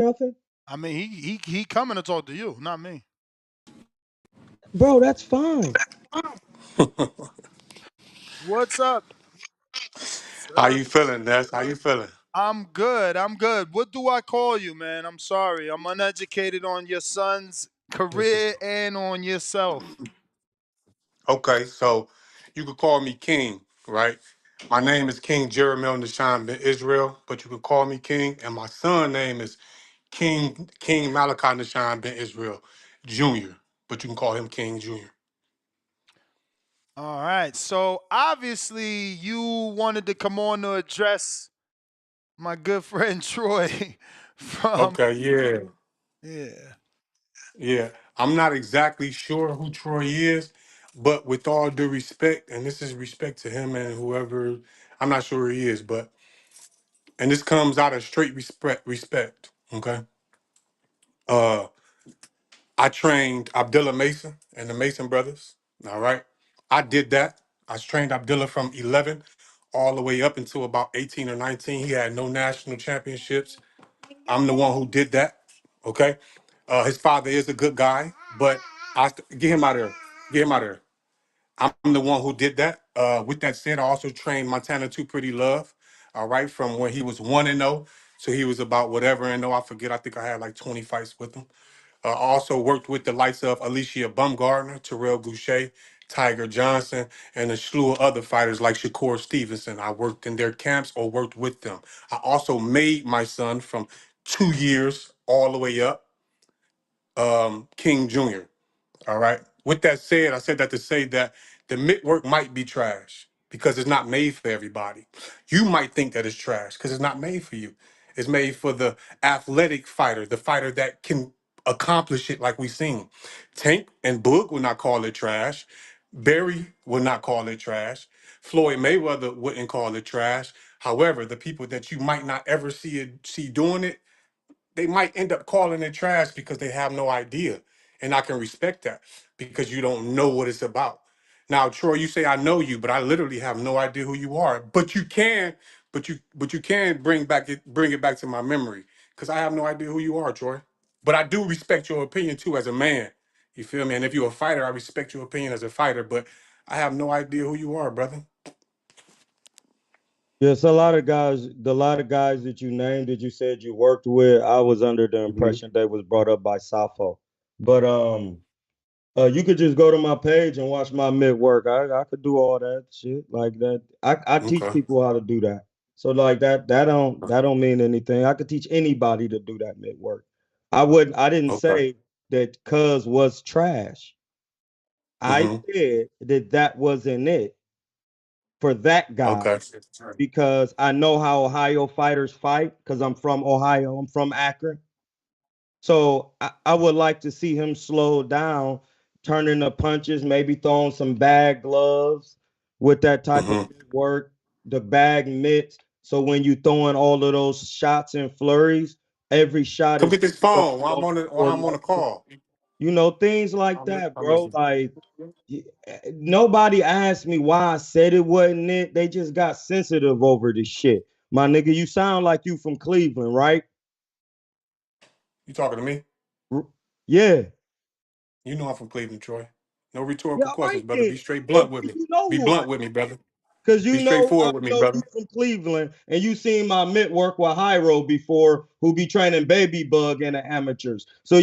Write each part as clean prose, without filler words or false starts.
nothing? I mean, he coming to talk to you, not me. Bro, that's fine. What's up, How sir? you feeling, Ness? How you feeling? I'm good. I'm good. What do I call you, man? I'm sorry. I'm uneducated on your son's career and on yourself. Okay, so you could call me King, right? My name is King Jeremiel Nishan ben Israel, but you could call me King, and my son name is King Malachi Nishan ben Israel Jr., but you can call him King Jr. All right. So obviously you wanted to come on to address my good friend Troy from Okay, yeah, yeah. yeah. I'm not exactly sure who Troy is, but with all due respect, and this is respect to him and whoever, I'm not sure who he is, but and this comes out of straight respect. Okay. Uh, I trained Abdullah Mason and the Mason brothers. All right. I did that. I trained Abdullah from 11 all the way up until about 18 or 19. He had no national championships. I'm the one who did that. Okay. His father is a good guy, but get him out of there. Get him out of there. I'm the one who did that. With that said, I also trained Montana 2 Pretty Love. All right. From when he was 1-0 so he was about whatever and no, I forget. I think I had like 20 fights with him. Also worked with the likes of Alicia Bumgardner, Terrell Goucher, Tiger Johnson, and a slew of other fighters like Shakur Stevenson. I worked in their camps or worked with them. I also made my son from 2 years all the way up, King Jr. All right. With that said, I said that to say that the mid work might be trash because it's not made for everybody. You might think that it's trash because it's not made for you. It's made for the athletic fighter, the fighter that can accomplish it like we seen. Tank and Boog would not call it trash. Barry would not call it trash. Floyd Mayweather wouldn't call it trash. However, the people that you might not ever see doing it, they might end up calling it trash because they have no idea. And I can respect that because you don't know what it's about. Now, Troy, you say I know you, but I literally have no idea who you are. But you can bring it back to my memory because I have no idea who you are, Troy. But I do respect your opinion too as a man. You feel me? And if you're a fighter, I respect your opinion as a fighter, but I have no idea who you are, brother. Yes, a lot of guys that you named that you said you worked with, I was under the Hmm. impression they was brought up by Safo. But you could just go to my page and watch my mid work. I could do all that shit like that. I teach Okay. people how to do that. So like that don't mean anything. I could teach anybody to do that mid work. I didn't Okay. say that cuz was trash. I Hmm. said that that wasn't it for that guy Okay. because I know how Ohio fighters fight because I'm from Ohio. I'm from Akron. So I would like to see him slow down, turning the punches, maybe throwing some bag gloves with that type of Hmm. work, the bag mitts. So when you throwing all of those shots and flurries, every shot Come is get this from phone while low while or I'm on the low. call. Things like that, I'm bro. listening. Like nobody asked me why I said it wasn't it. They just got sensitive over this shit. My nigga, you sound like you from Cleveland, right? You talking to me? R- Yeah. You know I'm from Cleveland, Troy. No Yeah, rhetorical all questions, right brother. then. Be straight So blunt with me. you know Be who I blunt with me, brother. because Be I straightforward with me, know you brother. from Cleveland and you seen my mitt work with Hyro before, who be training baby bug and the amateurs. So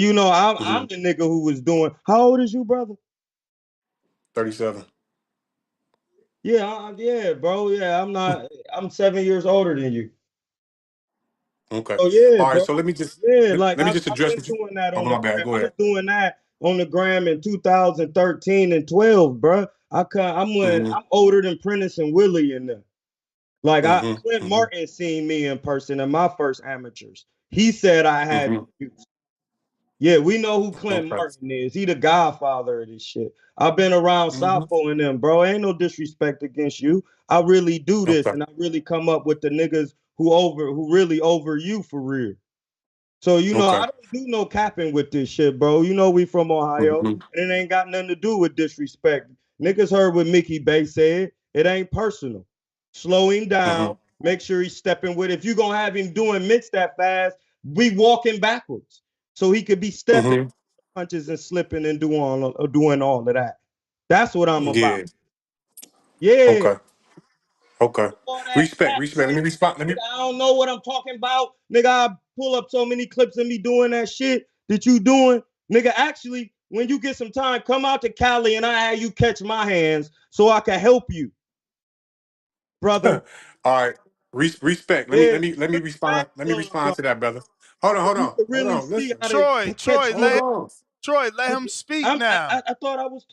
I'm Hmm. the nigga who was doing. How old is you, brother? 37. Yeah, yeah, bro. Yeah, I'm not. I'm 7 years older than you. Okay. Oh yeah, All right. bro. So let me just Yeah, let, like let me I've, just I've address been what you. doing that Oh, on the my bad. gram. Go I was ahead. doing that on the gram in 2013 and 12, bro. Hmm. I'm older than Prentice and Willie in them. Like Hmm. Clint Hmm. Martin seen me in person in my first amateurs. He said I had Hmm. juice. Yeah, we know who Clint Okay. Martin is. He the godfather of this shit. I've been around Hmm. Sapo and them, bro. Ain't no disrespect against you. I really do this, Okay. and I really come up with the niggas who really over you for real. So I Okay. don't do no capping with this shit, bro. We from Ohio, Hmm. and it ain't got nothing to do with disrespect. Niggas heard what Mickey Bay said. It ain't personal. Slow him Hmm. down. Make sure he's stepping with. If you gonna have him doing mitts that fast, we walking backwards. So he could be stepping Mm-hmm. punches and slipping and doing all of that. That's what I'm about. Yeah. Yeah. Okay. Okay. All that Respect. cat Respect. Let me training, respond. Let me. nigga, I don't know what I'm talking about. Nigga, I pull up so many clips of me doing that shit that you doing. Nigga, actually, when you get some time, come out to Cali and I have you catch my hands so I can help you, brother. All right. Respect. Let me. Yeah, Let me. Let me respond. respect Let me love, respond bro. to that, brother. Hold on. So Hold you on. can Hold really on. see Listen. how to Troy, catch Troy, Hold let him, hands. on. Troy, let him speak now. I thought I was.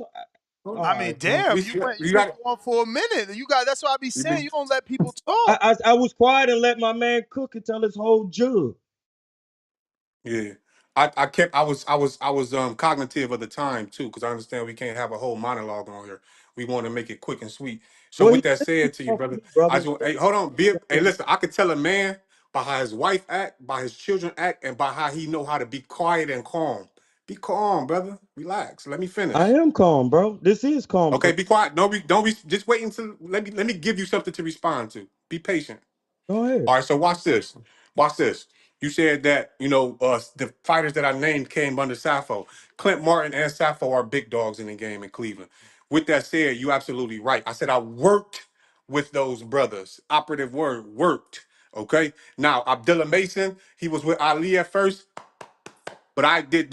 Hold All I on. mean, right, bro. damn, you Respect. went, You you've been got it. going for a minute. You got, that's what I be You saying. been. You don't let people talk. I was quiet and let my man cook and tell his whole jug. Yeah. I was cognitive of the time too, because I understand we can't have a whole monologue on here. We want to make it quick and sweet. So Well, with he that let you said to you, talk to brother, me, I brother. just want, hey, hold on. Hey, listen, I could tell a man by how his wife act, by his children act, and by how he know how to be quiet and calm. Be calm, brother. Relax. Let me I finish. am calm, bro. This is calm. Okay, be quiet. No, don't be just wait until let me give you something to respond to. Be patient. Go ahead. All right, so watch this. Watch this. You said that, the fighters that I named came under Sappho. Clint Martin and Sappho are big dogs in the game in Cleveland. With that said, you absolutely right. I said I worked with those brothers. Operative word, worked. Okay. Now, Abdullah Mason, he was with Ali at first. But I did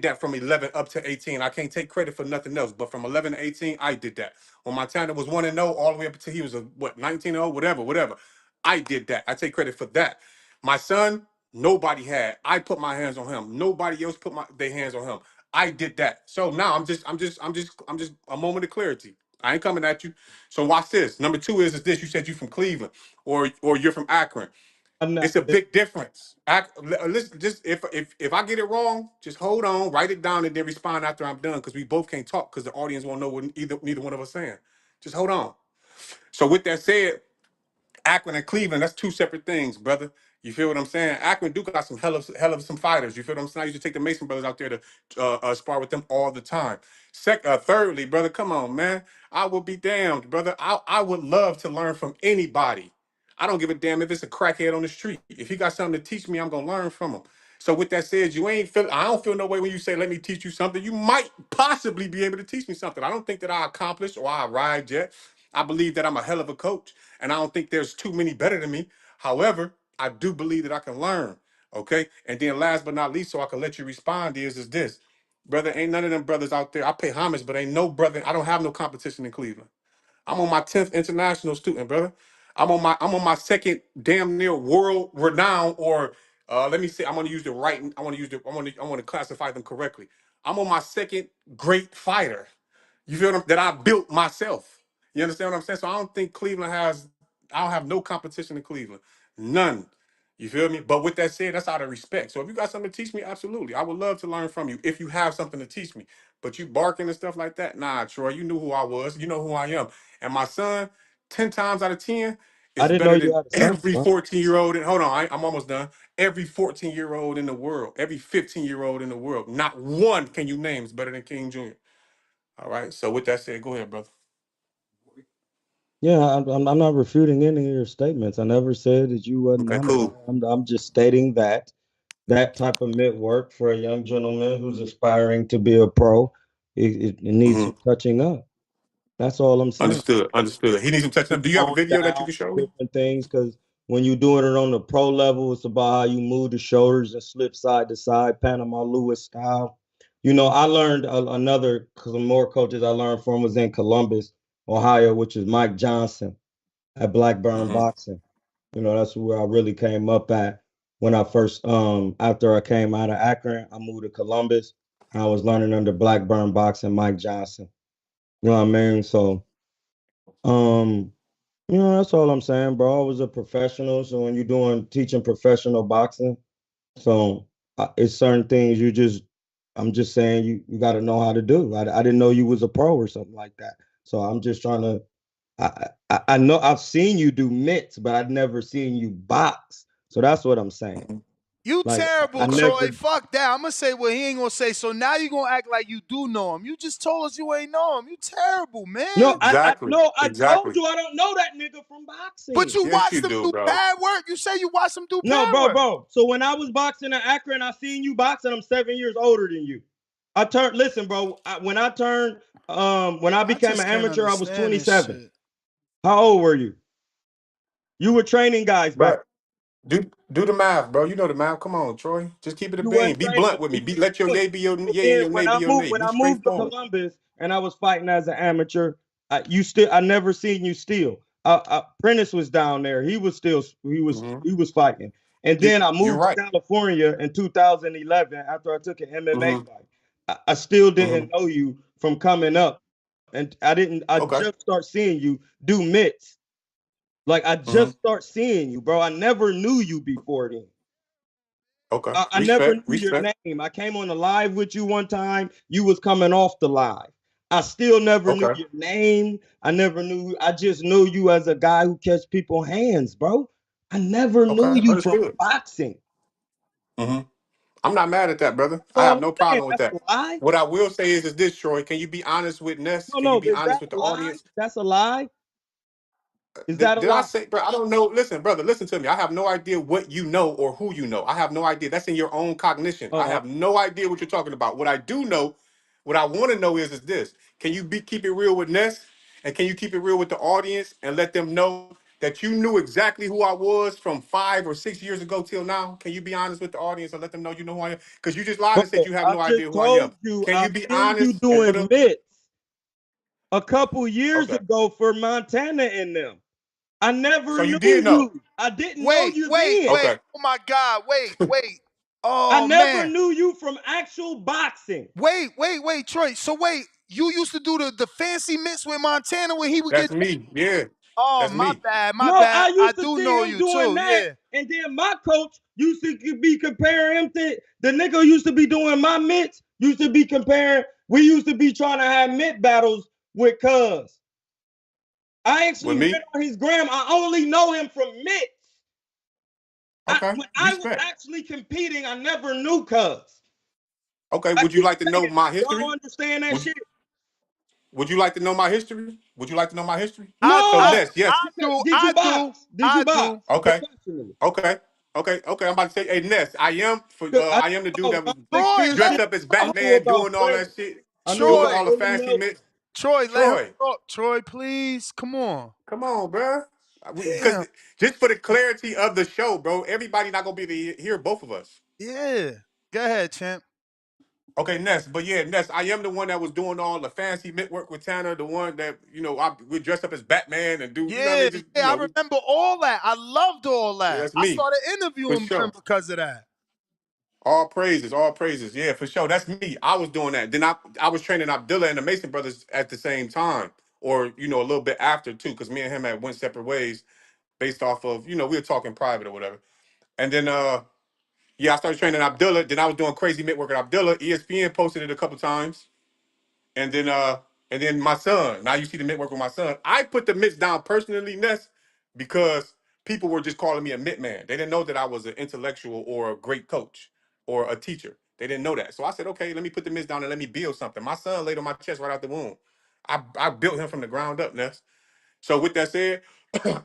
that from 11 up to 18. I can't take credit for nothing else. But from 11 to 18, I did that. When Montana was 1-0, all the way up until he was 19-0, whatever. I did that. I take credit for that. My son, nobody had. I put my hands on him. Nobody else put their hands on him. I did that. So now I'm just a moment of clarity. I ain't coming at you. So watch this. Number two is this. You said you from Cleveland or you're from Akron. I'm not. It's a big difference. Listen, just if I get it wrong, just hold on, write it down, and then respond after I'm done, because we both can't talk because the audience won't know what neither one of us saying. Just hold on. So with that said, Akron and Cleveland, that's two separate things, brother. You feel what I'm saying? Akron do got some hell of some fighters. You feel what I'm saying? I used to take the Mason brothers out there to spar with them all the time. Thirdly, brother, come on, man. I would be damned, brother. I would love to learn from anybody. I don't give a damn if it's a crackhead on the street. If he got something to teach me, I'm gonna learn from him. So with that said, I don't feel no way when you say let me teach you something. You might possibly be able to teach me something. I don't think that I accomplished or I arrived yet. I believe that I'm a hell of a coach, and I don't think there's too many better than me. However, I do believe that I can learn. Okay. And then last but not least, so I can let you respond, is this. Brother, ain't none of them brothers out there. I pay homage, but ain't no brother. I don't have no competition in Cleveland. I'm on my 10th international student, brother. I'm on my second damn near world renown, or let me say, I'm gonna use the right. I want to classify them correctly. I'm on my second great fighter. You feel that I built myself. You understand what I'm saying? So I don't think Cleveland has. I don't have no competition in Cleveland. None. You feel me? But with that said, that's out of respect. So if you got something to teach me, absolutely. I would love to learn from you if you have something to teach me. But you barking and stuff like that, nah, Troy, you knew who I was. You know who I am. And my son, 10 times out of 10, I is didn't know better you than had a son, every bro. 14-year-old. And hold on, I'm almost done. Every 14-year-old in the world, every 15-year-old in the world, not one can you name is better than King Jr. All right. So with that said, go ahead, brother. Yeah, I'm not refuting any of your statements. I never said that you wasn't Okay, humble. cool. I'm just stating that that type of mid work for a young gentleman who's aspiring to be a pro, it needs Hmm. some touching up. That's all I'm saying. Understood. Understood. He needs some touch up. Do you have a Calm video that you down, can show me? different things, because when you're doing it on the pro level, it's about how you move the shoulders and slip side to side, Panama Lewis style. I learned another, because more coaches I learned from was in Columbus, Ohio, which is Mike Johnson at Blackburn Hmm. Boxing. That's where I really came up at when I first after I came out of Akron, I moved to Columbus. I was learning under Blackburn Boxing, Mike Johnson. You know what I mean? So um that's all I'm saying, bro. I was a professional. So when you're doing teaching professional boxing, so it's certain things I'm just saying you got to know how to do. I didn't know you was a pro or something like that. So I'm just trying to. I know I've seen you do mitts, but I've never seen you box. So that's what I'm saying. You Like terrible, I Troy. never. Fuck that. I'm gonna say what he ain't gonna say. So now you gonna act like you do know him. You just told us you ain't know him. You terrible, No, man. I Exactly. no, I told Exactly. you I don't know that nigga from But boxing. you Yes, watched you him do, do bro. pad work. You say you watched him do No, pad bro, work. bro. So when I was boxing in Akron, I seen you boxing. I'm 7 years older than you. I turned. Listen, bro. When I turned, when I I became an just can't amateur, I was understand this 27. shit. How old were you? You were training guys back. But do the math, bro. You know the math. Come on, Troy. Just keep it a You bean. weren't Be training. blunt with me. Let your Look, yay be your and yay and then your nay be your nay. when Be I moved to straightforward. Columbus and I was fighting as an amateur, I never seen you steal. Prentice was down there. He was still Hmm. he was fighting. And then I You're moved to right. California in 2011 after I took an MMA Hmm. fight. I still Hmm. didn't know you from coming up, and I didn't. I Okay. just start seeing you do mitts. Like I Hmm. just start seeing you, bro. I never knew you before then. Okay. I never Respect. knew your Respect. name. I came on the live with you one time. You was coming off the live. I still never knew Okay. your name. I never knew. I just knew you as a guy who catch people hands, bro. I never knew Okay. you from Understood. boxing. Hmm. I'm not mad at that, brother. I So have I'm no saying problem with that's that. a lie. What I will say is this, Troy. Can you be honest with Ness? No, Can you no, be is honest that with a the lie? audience? That's a lie. Is that a Did I lie? say, bro? I don't know. Listen, brother, listen to me. I have no idea what you know or who you know. I have no idea. That's in your own cognition. I Uh, have no idea what you're talking about. What I do know, what I want to know is this: Can you keep it real with Ness, and can you keep it real with the audience, and let them know that you knew exactly who I was from 5 or 6 years ago till now? Can you be honest with the audience and let them know you know who I am? Because you just lied and said bro, you have I no just idea who I am. told you Can I you be seen you honest and let doing them? mitts a couple years Okay. ago for Montana in them. I never So you knew did know. you. I didn't know Wait, you wait, then. wait. Okay. Oh my God. Wait, wait. I Oh never man. knew you from actual boxing. Wait, Troy. So wait, you used to do the fancy mitts with Montana when he would That's get. me. Yeah. Oh, That's my me. bad, my No, bad. I I used to do see know him you doing too. that. Yeah. And then my coach used to be comparing him to the nigga who used to be doing my mitts, used to be comparing. We used to be trying to have mitt battles with Cuz. I With actually went me? on his gram. I only know him from mitts. Okay. When I was Respect. actually competing, I never knew Cuz. Okay. I Would you keep like to know saying, my y'all history? understand that Would shit? Would you like to know my history? Would you like to know my history? I So I No. Ness, yes. I do. Did you I do. box? Did you I do. box Okay. professionally? Okay. Okay. I'm about to say, hey Ness, I I am the dude know that was about Big Troy, Sears let dressed him shit. up as I talk. knew Batman, about doing all Freddie. that shit, I knew doing Troy, about all the Willie fancy Nelson. mix. Troy, let him Troy, talk. Troy, please. Come on. come on, bro. Because Damn. just for the clarity of the show, bro, everybody not gonna be able to hear both of us. Yeah. Go ahead, champ. Okay, Ness, but yeah, Ness, I am the one that was doing all the fancy mitt work with Tanner, the one that, we dressed up as Batman and do, you know what I Yeah, mean? Just, yeah, I remember all that. I loved all yeah, that. that's I me, started for interviewing him sure. because of that. All praises, all praises. Yeah, for sure. That's me. I was doing that. Then I was training Abdillah and the Mason brothers at the same time, or a little bit after too, because me and him had went separate ways based off of we were talking private or whatever. And then yeah, I started training Abdillah. Then I was doing crazy mitt work at Abdillah. ESPN posted it a couple times. And then my son. Now you see the mitt work with my son. I put the mitts down personally, Ness, because people were just calling me a mitt man. They didn't know that I was an intellectual or a great coach or a teacher. They didn't know that. So I said, okay, let me put the mitts down and let me build something. My son laid on my chest right out the womb. I built him from the ground up, Ness. So with that said,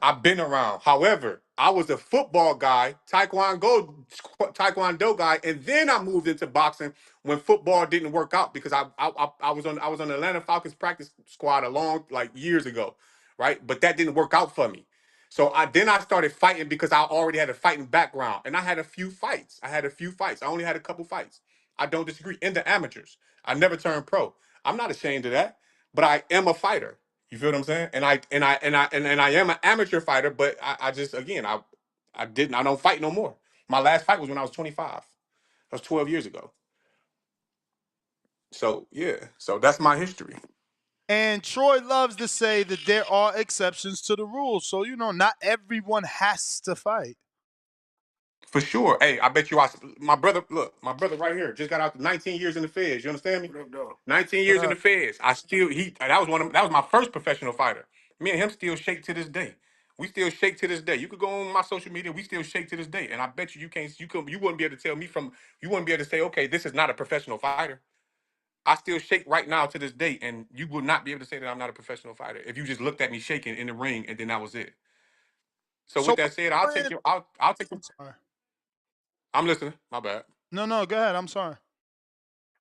I've been around. However, I was a football guy, taekwondo guy, and then I moved into boxing when football didn't work out because I was on the Atlanta Falcons practice squad a long like years ago, right? But that didn't work out for me. So I started fighting because I already had a fighting background, and I had a few fights. I only had a couple fights. I don't disagree in the amateurs. I never turned pro. I'm not ashamed of that, but I am a fighter. You feel what I'm saying? And I am an amateur fighter, but I just again I don't fight no more. My last fight was when I was 25. That was 12 years ago. So yeah, so that's my history And Troy loves to say that there are exceptions to the rules. So, not everyone has to fight. for sure. Hey, I bet you my brother. Look, my brother right here just got out to 19 years in the feds. You understand me? 19 What years in the up? feds. I still he that was my first professional fighter. Me and him still shake to this day. We still shake to this day. You could go on my social media. We still shake to this day, and I bet you you wouldn't be able to tell me from. You wouldn't be able to say, okay, this is not a professional fighter. I still shake right now to this day, and you would not be able to say that I'm not a professional fighter if you just looked at me shaking in the ring, and then that was it. So So with what that said, brand? I'll take your. I'm sorry. I'm listening. My bad. No, no, go ahead. I'm sorry.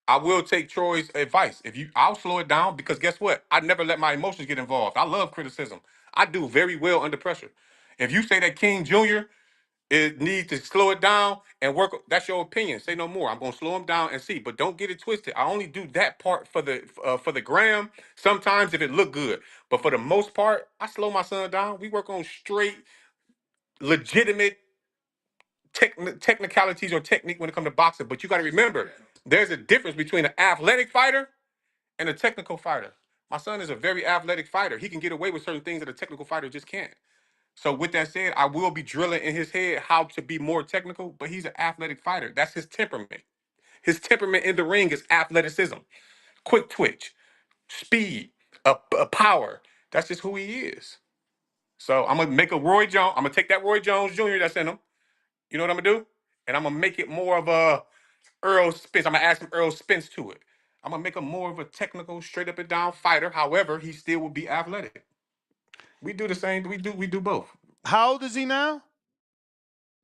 I will take Troy's advice. I'll slow it down because guess what? I never let my emotions get involved. I love criticism. I do very well under pressure. If you say that King Jr. It needs to slow it down and work. That's your opinion. Say no more. I'm gonna slow him down and see, but don't get it twisted. I only do that part for the gram. Sometimes if it look good, but for the most part, I slow my son down. We work on straight, legitimate technicalities or technique when it comes to boxing. But you got to remember, there's a difference between an athletic fighter and a technical fighter. My son is a very athletic fighter. He can get away with certain things that a technical fighter just can't. So with that said, I will be drilling in his head how to be more technical, but he's an athletic fighter. That's his temperament. His temperament in the ring is athleticism, quick twitch, speed, a power. That's just who he is. So I'm gonna make a Roy Jones. I'm gonna take that Roy Jones Jr. that's in him. You know what I'm gonna do? And I'm gonna make it more of a Earl Spence. I'm gonna add some Earl Spence to it. I'm gonna make him more of a technical, straight up and down fighter. However, he still will be athletic. We do the same. We do both. How old is he now?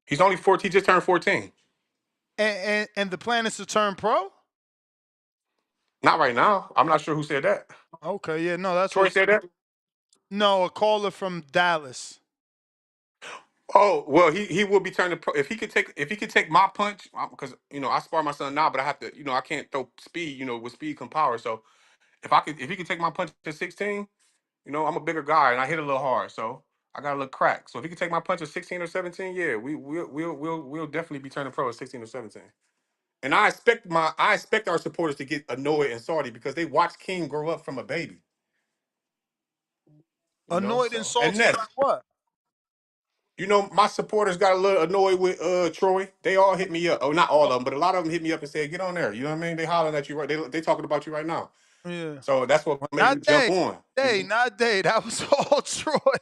He's only 14. He just turned 14. And the plan is to turn pro? Not right now. I'm not sure who said that. Okay, yeah, no, that's Troy what. said that. No, a caller from Dallas. Oh well, he will be turning pro if he could take my punch because I spar my son now, but I have to I can't throw speed. With speed come power. So if he could take my punch at 16, I'm a bigger guy and I hit a little hard, so I got a little crack. So if he could take my punch at 16 or 17, yeah, we'll definitely be turning pro at 16 or 17. And I expect our supporters to get annoyed and salty because they watched King grow up from a baby. Annoyed and So and salty about Ness, what? my supporters got a little annoyed with Troy. They all hit me up. Oh, not all of them, but a lot of them hit me up and said, "Get on there." You know what I mean? They hollering at you right. They talking about you right now. Yeah. So that's what made me Not jump day. on. Not day. That was all Troy.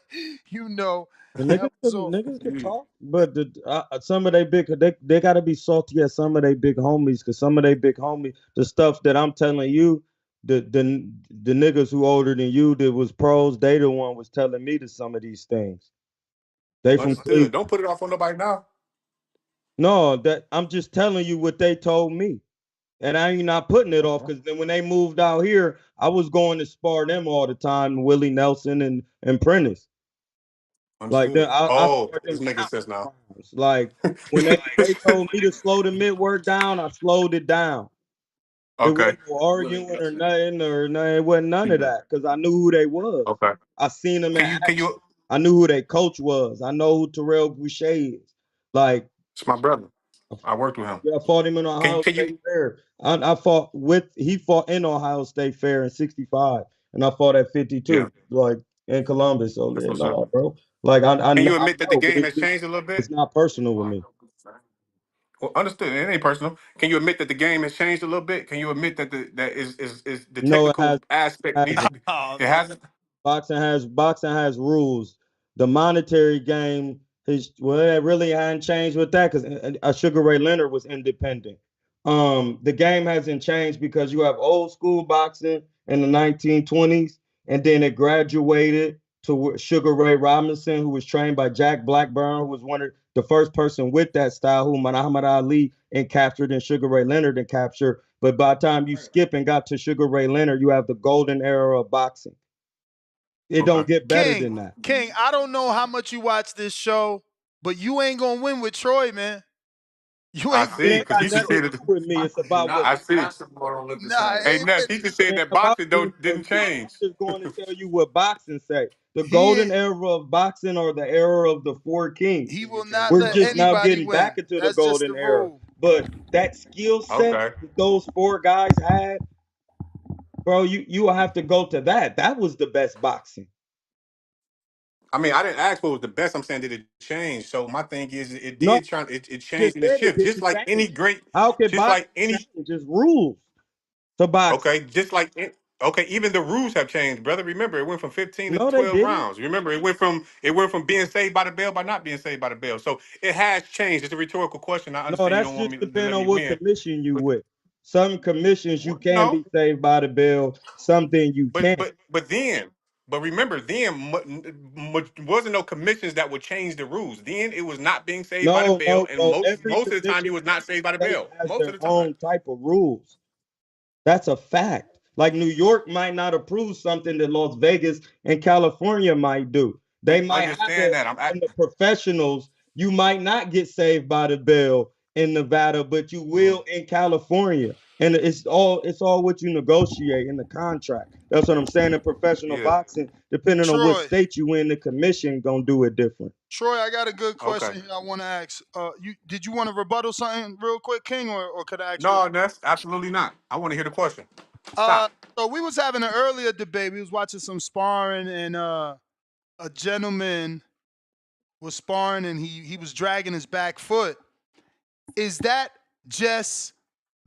You know. The That was all. niggas could Yeah. talk, but some of they big they gotta be salty at some of they big homies, cause some of they big homies, the stuff that I'm telling you, the niggas who older than you that was pros, they the one was telling me to some of these things. They from Understood. Cleveland. Don't put it off on nobody now. No, that I'm just telling you what they told me. And I ain't not putting it off Okay. because then when they moved out here, I was going to spar them all the time, Willie Nelson and Prentice. Like Understood. I Oh, sparred this them making sense countless now. times. Like when they told me to slow the mid work down, I slowed it down. It Okay. wasn't no arguing or nothing. It wasn't none of that because I knew who they was. Okay. I seen them in Can action. you? I knew who their coach was. I know who Terrell Boucher is. Like It's my brother. I worked with him. yeah, I fought him in Ohio Can State you? Fair. I fought he fought in Ohio State Fair in '65, and I fought at Yeah. 52, like in Columbus. So That's yeah, what's up. no, bro. Like Can you I admit that the know, but game has changed a little it's bit? not personal with me. Well, understood. It ain't personal. Can you admit that the game has changed a little bit? Can you admit that is the No, it technical aspect needs has to be? Oh It no. hasn't. boxing has rules. The monetary game is well, it really hadn't changed with that because Sugar Ray Leonard was independent. The game hasn't changed because you have old school boxing in the 1920s, and then it graduated to Sugar Ray Robinson, who was trained by Jack Blackburn, who was one of the first person with that style, who Muhammad Ali and captured and Sugar Ray Leonard and captured. But by the time you skip and got to Sugar Ray Leonard, you have the golden era of boxing. It Okay. don't get better King, than that. King, I don't know how much you watch this show, but you ain't gonna win with Troy, man. You I ain't gonna It see, ain't because got he just nothing said to it. do with me. It's about what I see. nah, Hey, it Ness, ain't. he just said it ain't that about boxing me don't for didn't me. I'm change. just going to tell you what boxing say. The He golden era of boxing or the era of the four kings. he will not We're let just now anybody getting win. back into the That's just the golden era. rule. But that skill set Okay. that those four guys had, bro, you will have to go to that. That was the best boxing. I mean, I didn't ask what was the best. I'm saying did it change? So my thing is, No, it changed just in the said it shift, didn't change. How can just boxing like any. change? Just rules to boxing. Okay, just like Okay, even the rules have changed, brother. Remember, it went from 15 to No, they 12 didn't. rounds. Remember, it went from being saved by the bell by not being saved by the bell. So it has changed. It's a rhetorical question. I No, understand you that's don't want just me to depending let on me what win, commission you but with. Some commissions you can no, be saved by the bell, something you but can't. but but then, but remember, then wasn't no commissions that would change the rules. Then it was not being saved by the No, bell, no, and no. most Every most of the time commission he was not saved by the state bell. has Most of their the time. own type of rules. That's a fact. Like New York might not approve something that Las Vegas and California might do. They We might have understand it that. in the professionals. You might not get saved by the bell in Nevada, but you will Mhm. in California. And it's all what you negotiate in the contract. That's what I'm saying. In professional Yeah. boxing, depending on what Troy, state you in, the commission gonna do it different. Troy, I got a good Okay. question here I want to ask. You did you want to rebuttal something real quick, King, or could I ask you? No, that's absolutely not. I want to hear the question. Uh, Stop. so we was having an earlier debate. We was watching some sparring, and a gentleman was sparring, and he was dragging his back foot. Is that just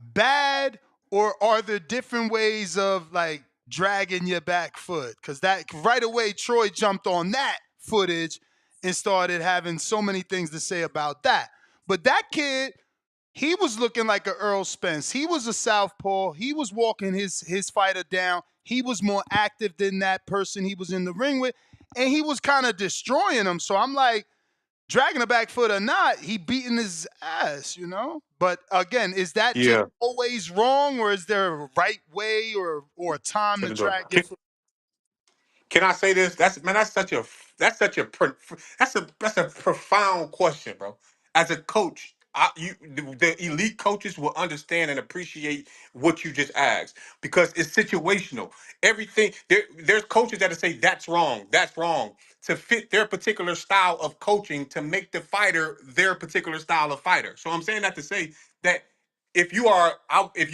bad, or are there different ways of like dragging your back foot? Because that right away, Troy jumped on that footage and started having so many things to say about that. But that kid, he was looking like a Earl Spence. He was a southpaw. He was walking his fighter down. He was more active than that person he was in the ring with, and he was kind of destroying him. So I'm like, dragging a back foot or not, he beating his ass. But again, is that just Yeah. always wrong, or is there a right way or a time To to the door. drag your foot? Can I say this? That's a profound question, bro. As a coach, the elite coaches will understand and appreciate what you just asked because it's situational. Everything there's coaches that say that's wrong to fit their particular style of coaching to make the fighter their particular style of fighter. So I'm saying that to say that if you are out, if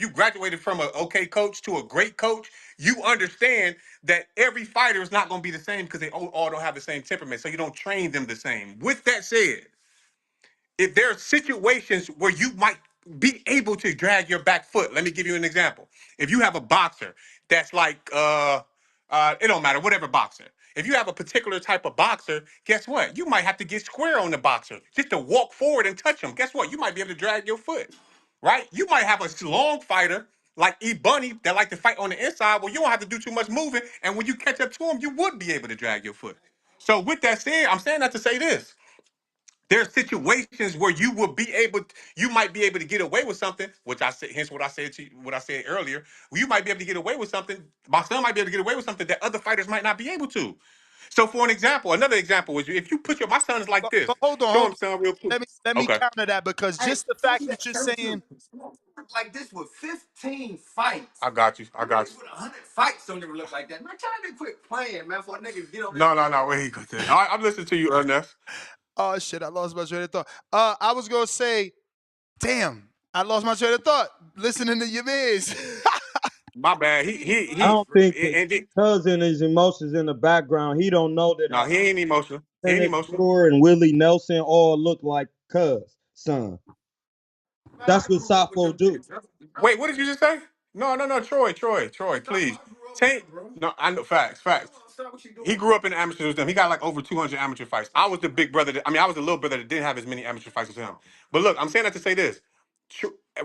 you graduated from a okay coach to a great coach, you understand that every fighter is not going to be the same because they all don't have the same temperament. So you don't train them the same. With that said, if there are situations where you might be able to drag your back foot, let me give you an example. If you have a boxer that's like, it don't matter, whatever boxer. If you have a particular type of boxer, guess what? You might have to get square on the boxer just to walk forward and touch him. Guess what? You might be able to drag your foot, right? You might have a long fighter like E Bunny that like to fight on the inside. Well, you don't have to do too much moving, and when you catch up to him, you would be able to drag your foot. So with that said, I'm saying that to say this: there's situations where you might be able to get away with something, which I said, hence what I said earlier. You might be able to get away with something. My son might be able to get away with something that other fighters might not be able to. So, for an example, another example is if you put my son is like But this. hold on, Show hold him, on. son, real quick. Let me Okay. counter that because Hey, just the show me fact that that you're shirt too. saying Like this with 15 fights. I got you. I got you. With 100 fights don't even look like that. Man, try to quit playing, man, for niggas get over. No. Where he got that? All right, I'm listening to you, Ernest. oh shit, I lost my train of thought. I was gonna say, damn, I lost my train of thought listening to your biz. My bad. I don't think his And it, cousin, his emotions in the background. He don't know that no, he ain't emotional. He ain't Dennis emotional. Brewer and Willie Nelson all look like cuz son. Man, I That's what grew up with Sapo them do. niggas. Wait, what did you just say? No, Troy, please. Tank, no, I know facts. He grew up in the amateurs with them. He got like over 200 amateur fights. I was the big brother. I was the little brother that didn't have as many amateur fights as him. But look, I'm saying that to say this: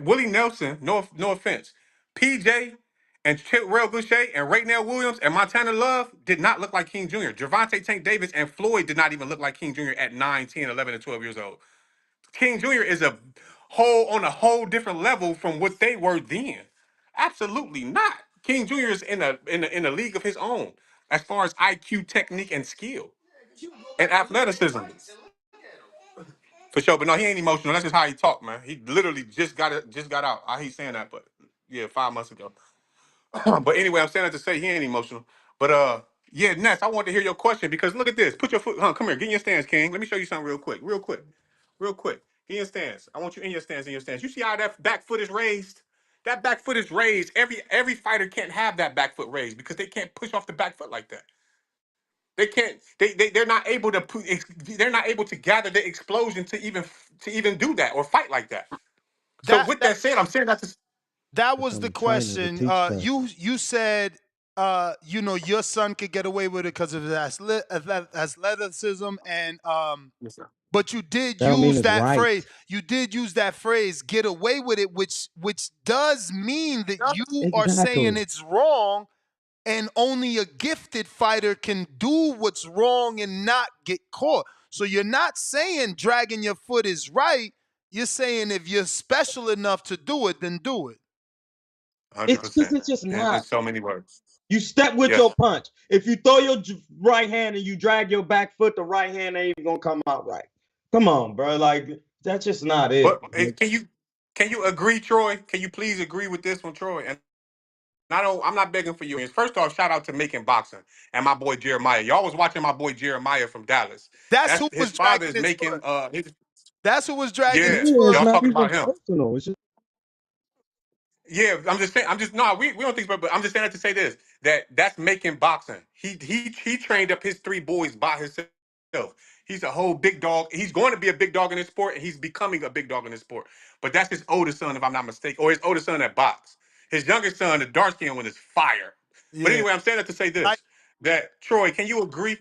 Willie Nelson, no offense, PJ and Rail Boucher and Raynell Williams and Montana Love did not look like King Jr. Gervonta Tank Davis and Floyd did not even look like King Jr. at 9, 10, 11, and 12 years old. King Jr. is a whole different level from what they were then. Absolutely not. King Jr. is in a league of his own as far as IQ, technique, and skill and athleticism. For sure, but no, he ain't emotional. That's just how he talk, man. He literally just got out. I hate saying that, but yeah, 5 months ago. But anyway, I'm saying that to say he ain't emotional. But yeah, Ness, I want to hear your question because look at this. Put your foot, come here, get in your stance, King. Let me show you something real quick. Get in your stance. I want you in your stance, You see how that back foot is raised? That back foot is raised. Every fighter can't have that back foot raised because they can't push off the back foot like that. They can't. They're not able to. They're not able to gather the explosion to even do that or fight like that. So that with that that said, I'm saying that to. That If was I'm the a trainer to question. teach that. You said your son could get away with it because of his athleticism and Yes, sir. but you did That don't mean use it's that right. phrase. You did use that phrase, get away with it, which does mean that you are saying Exactly. it's wrong and only a gifted fighter can do what's wrong and not get caught. So you're not saying dragging your foot is right. You're saying if you're special enough to do it, then do it. Hundred It's just percent. it's just In not. so many words. You step with your Yes. punch. If you throw your right hand and you drag your back foot, the right hand ain't even gonna come out right. Come on, bro. Like that's just not it. But can you agree, Troy? Can you please agree with this one, Troy? And I'm not begging for you. First off, shout out to Making Boxing and my boy Jeremiah. Y'all was watching my boy Jeremiah from Dallas. That's That's who his was father dragging is his making foot. That's who was dragging yeah, his Yeah, it's foot. y'all not talking even about him. personal. It's just Yeah, I'm just saying. I'm just no. We don't think, but I'm just saying that to say this. That's Making Boxing. He trained up his three boys by himself. He's a whole big dog. He's going to be a big dog in this sport, and he's becoming a big dog in this sport. But that's his oldest son, if I'm not mistaken, or his oldest son that box. His youngest son, the dark skinned one, is fire. But Yeah. anyway, I'm saying that to say Like this: that Troy, can you agree?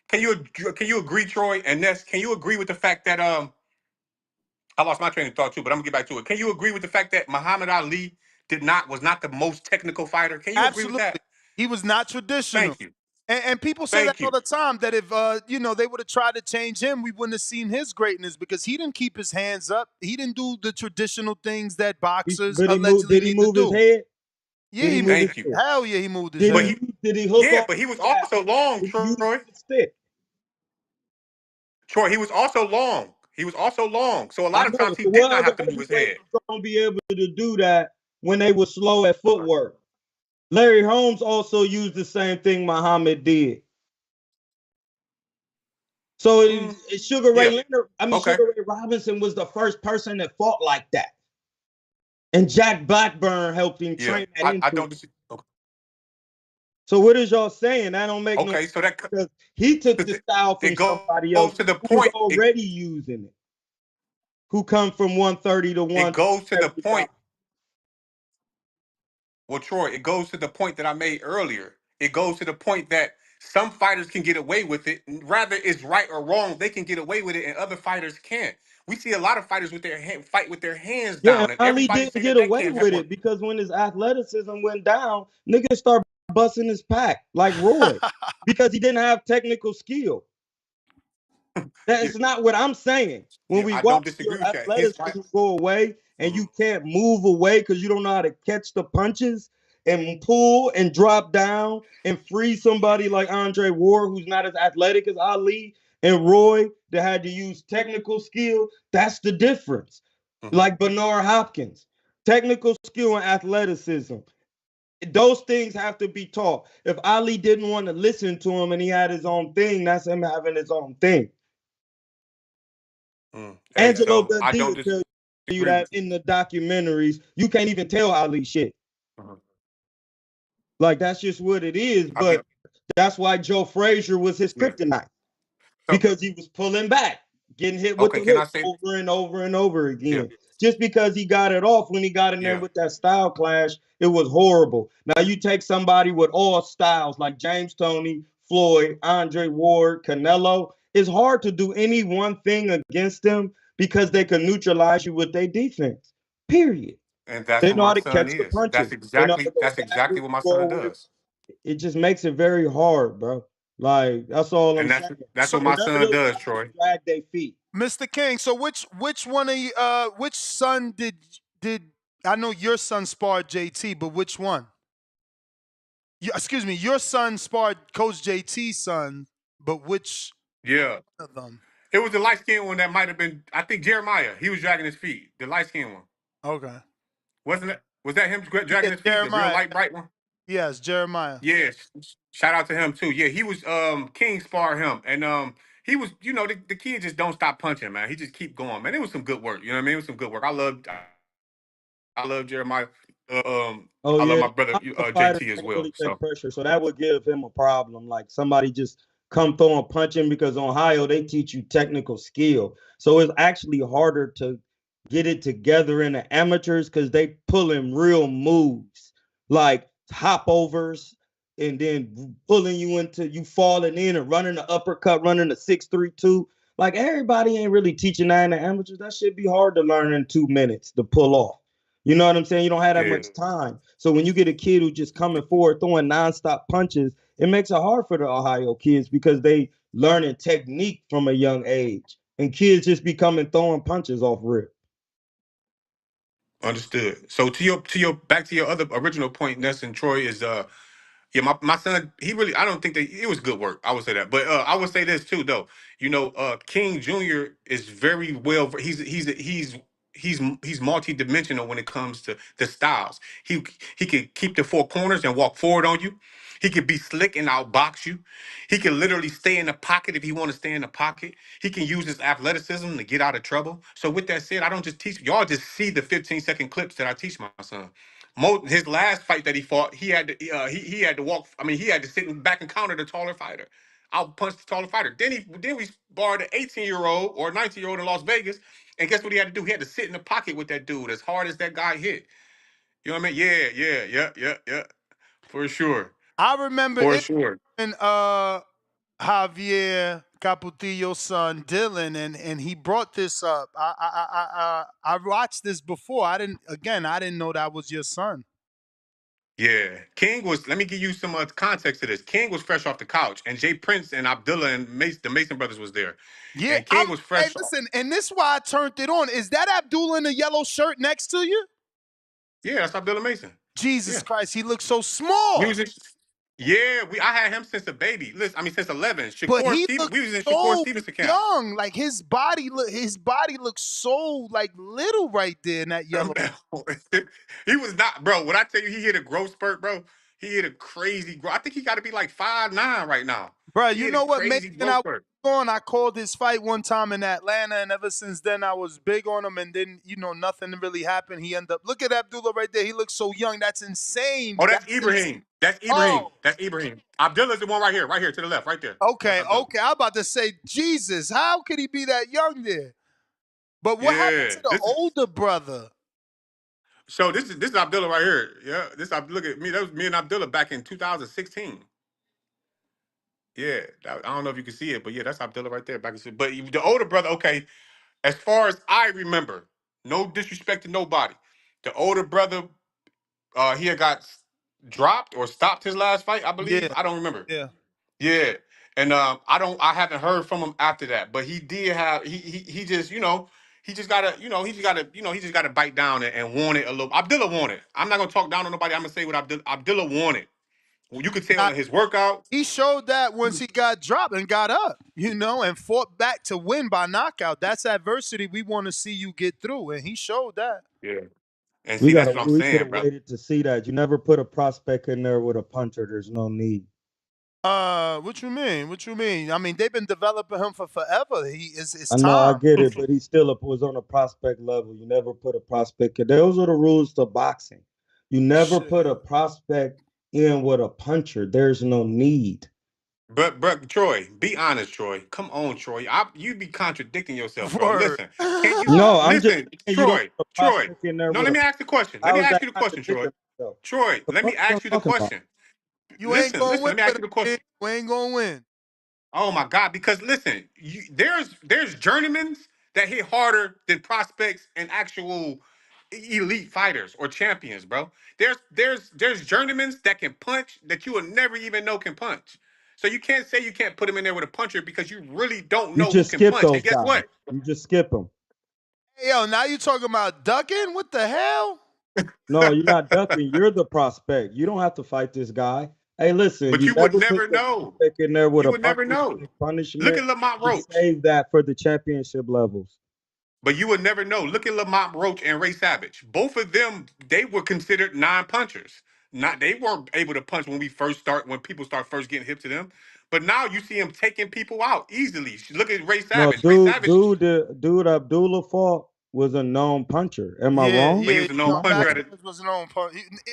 Can you agree, Troy and Ness? Can you agree with the fact that I lost my train of thought too, but I'm gonna get back to it. Can you agree with the fact that Muhammad Ali was not the most technical fighter? Can you agree with absolutely. that? He was not traditional. Thank you. And people say that Thank all you. the time that if they would have tried to change him, we wouldn't have seen his greatness because he didn't keep his hands up. He didn't do the traditional things that boxers but he moved. allegedly Did he need to move his do. head? Yeah, Did he he move his Thank you. head? hell yeah, he moved his But head. Did he hook yeah, off but he the was jab? also long, Did he use Troy. the stick? Troy, he was also long. He was also long. So a I lot of know. times he So did what not other have to move his heavyweights head. was gonna be able to do that when they were slow at footwork? Larry Holmes also used the same thing Muhammad did. So Mm, Sugar Ray yeah. Leonard, I mean Okay. Sugar Ray Robinson was the first person that fought like that, and Jack Blackburn helped him Yeah. train that I into don't him. okay. So what is y'all saying? That don't make no Okay. So sense because he took the style it from somebody else goes to the who was point. already using it, who come from 130 to It goes to the 175. point. Well, Troy, it goes to the point that I made earlier. It goes to the point that some fighters can get away with it. Rather it's right or wrong, they can get away with it, and other fighters can't. We see a lot of fighters with fight with their hands Yeah, and down, and Ali everybody didn't say that get that away can't with happen. it because when his athleticism went down, niggas start busting his pack like Roy because he didn't have technical skill. Yeah, That's not what I'm saying. When yeah, we I don't watch disagree your with that. His fight. athleticism go away and you Mhm. can't move away because you don't know how to catch the punches and pull and drop down and free somebody like Andre Ward, who's not as athletic as Ali, and Roy that had to use technical skill, that's the difference. Mhm. Like Bernard Hopkins, technical skill and athleticism. Those things have to be taught. If Ali didn't want to listen to him and he had his own thing, that's him having his own thing. Hey, Angelo so I Dundee don't will tell you disagree that with you. in the documentaries, you can't even tell Ali shit. Mhm. Like that's just what it is. I be But that's why Joe Frazier was his yeah. kryptonite So because he was pulling back, getting hit with okay, the can I hook say over and over and over yeah, again. Just because he got it off when he got in there yeah, with that style clash, it was horrible. Now you take somebody with all styles like James Toney, Floyd, Andre Ward, Canelo. It's hard to do any one thing against them because they can neutralize you with their defense. Period. and that's They what know my how to son catch the is. punches. They know how to go That's exactly backwards, what my son forward. does, It just makes it very hard, bro. Like that's all I'm and saying. that's So what And my none of son those does, guys Troy. drag their feet. Mr. King, so which one of you which son did I know your son sparred JT, but which one? Excuse me, your son sparred Coach JT's son, but which Yeah. of them? It was the light skinned one that might have been. I think Jeremiah. He was dragging his feet. The light skinned one, Okay. wasn't it? Was that him Yeah, dragging his feet? The real Jeremiah. light bright one. Yes, Jeremiah. Yeah. Shout out to him too. Yeah, he was. King spar him, and he was. The kid just don't stop punching, man. He just keep going, man. It was some good work. You know what I mean? It was some good work. I love Jeremiah. Oh I love yeah, my brother a lot of fighters JT as can't well. really take So pressure, so that would give him a problem. Like somebody just come throwing punching because Ohio they teach you technical skill, so it's actually harder to get it together in the amateurs because they pulling real moves like hop overs and then pulling you into you falling in and running the uppercut, running the 6-3-2. Like everybody ain't really teaching that in the amateurs. That should be hard to learn in 2 minutes to pull off. You know what I'm saying? You don't have that Yeah, much time. So when you get a kid who just coming forward throwing nonstop punches, it makes it hard for the Ohio kids because they learning technique from a young age. And kids just be coming throwing punches off rip. understood. So to your back to your other original point, Nelson Troy is yeah, my son, he really, I don't think that it was good work. I would say that. But I would say this too, though. King Jr. is very well, he's multi-dimensional when it comes to the styles. He can keep the four corners and walk forward on you. He could be slick and outbox you. He can literally stay in the pocket if he want to stay in the pocket. He can use his athleticism to get out of trouble. So with that said, I don't just teach y'all just see the 15-second clips that I teach my son. His last fight that he fought, he had to he had to walk. I mean, he had to sit back and counter the taller fighter. Out punch the taller fighter. Then we barred an 18-year-old or 19-year-old in Las Vegas, and guess what he had to do? He had to sit in the pocket with that dude as hard as that guy hit. You know what I mean? Yeah. For sure, I remember for it sure. when Javier Caputillo's son Dylan, and he brought this up. I watched this before. I didn't know that was your son. Yeah, King was. Let me give you some context to this. King was fresh off the couch, and Jay Prince and Abdullah and the Mason brothers was there, Yeah, and King was Hey, fresh. listen, and this is why I turned it on. Is that Abdullah in the yellow shirt next to you? Yeah, that's Abdullah Mason. Jesus Yeah. Christ, he looks so small. Music. Yeah, I had him since a baby. Listen, I mean since 11. But Shakur he Stevens. looks We was in Shakur so Stevens' account. young. Like his body looks so like little right there in that yellow. He was not, bro. When I tell you he hit a growth spurt, bro, he hit a crazy growth. I think he got to be like 5'9" right now. Bro, He you hit a know what Mason crazy I growth was spurt. on? I called his fight one time in Atlanta, and ever since then I was big on him, and then nothing really happened. He ended up look at Abdullah right there. He looks so young. That's insane. Oh, that's Ibrahim. That's Ibrahim. Oh, That's Ibrahim. Abdullah's the one right here to the left, right there. That's okay, Abdullah. okay. I'm about to say, Jesus, how could he be that young there? But what happened Yeah. to the older brother? This is Abdullah right here. Yeah. Look at me. That was me and Abdullah back in 2016. Yeah, I don't know if you can see it, but yeah, that's Abdullah right there. Back in, but the older brother, okay. As far as I remember, no disrespect to nobody. The older brother, he had got dropped or stopped his last fight, I believe. Yeah, I don't remember. yeah. Yeah, and I haven't heard from him after that. But he did have he just he just gotta bite down and want it a little. Abdullah wanted. I'm not gonna talk down on nobody. I'm gonna say what Abdullah wanted. Well, you could tell Now, in his workout. he showed that once he got dropped and got up, and fought back to win by knockout. That's adversity we want to see you get through, and he showed that. Yeah, and We see gotta that's what I'm we should have saying, bro. waited to see that. You never put a prospect in there with a puncher. There's no need. What you mean? What you mean? I mean, they've been developing him for forever. It's I know I time. get it, but he still was on a prospect level. You never put a prospect in. Those are the rules to boxing. You never Shit. put a prospect in with a puncher. There's no need. But Troy, be honest, Troy. Come on, Troy. You be contradicting yourself, bro. Word. Listen, can you No, I'm just listen, saying you don't Troy? put a Troy. prospect in there No, with let a. me ask the question. Let How me is ask that you the question, Troy. contradicting myself? Troy, The let me fuck you ask you the talking about? question. You ain't Listen, gonna listen. win Let me ask with you the him, question. kid. You ain't gonna win. Oh my God! Because listen, there's journeymen that hit harder than prospects and actual elite fighters or champions, bro. There's journeymen that can punch that you will never even know can punch. So you can't say you can't put them in there with a puncher because you really don't You know who just can skip punch. And those guess guys. what? You just skip them. Hey, yo, now you talking about ducking? What the hell? No, you're not ducking. You're the prospect. You don't have to fight this guy. Hey, listen, But you you would never put never the know. prospect in there with You a would never puncher to know. take Look punishment. at Lamont You Roach. save that for the championship levels. But you would never know. Look at Lamont Roach and Ray Savage. Both of them, they were considered non-punchers. Not they weren't able to punch when people start first getting hip to them. But now you see them taking people out easily. Look at Ray No, Savage. Ray Savage, dude Abdullah fought was a known puncher. Am I Yeah, wrong? but he yeah. was a known puncher Back at it. was known for.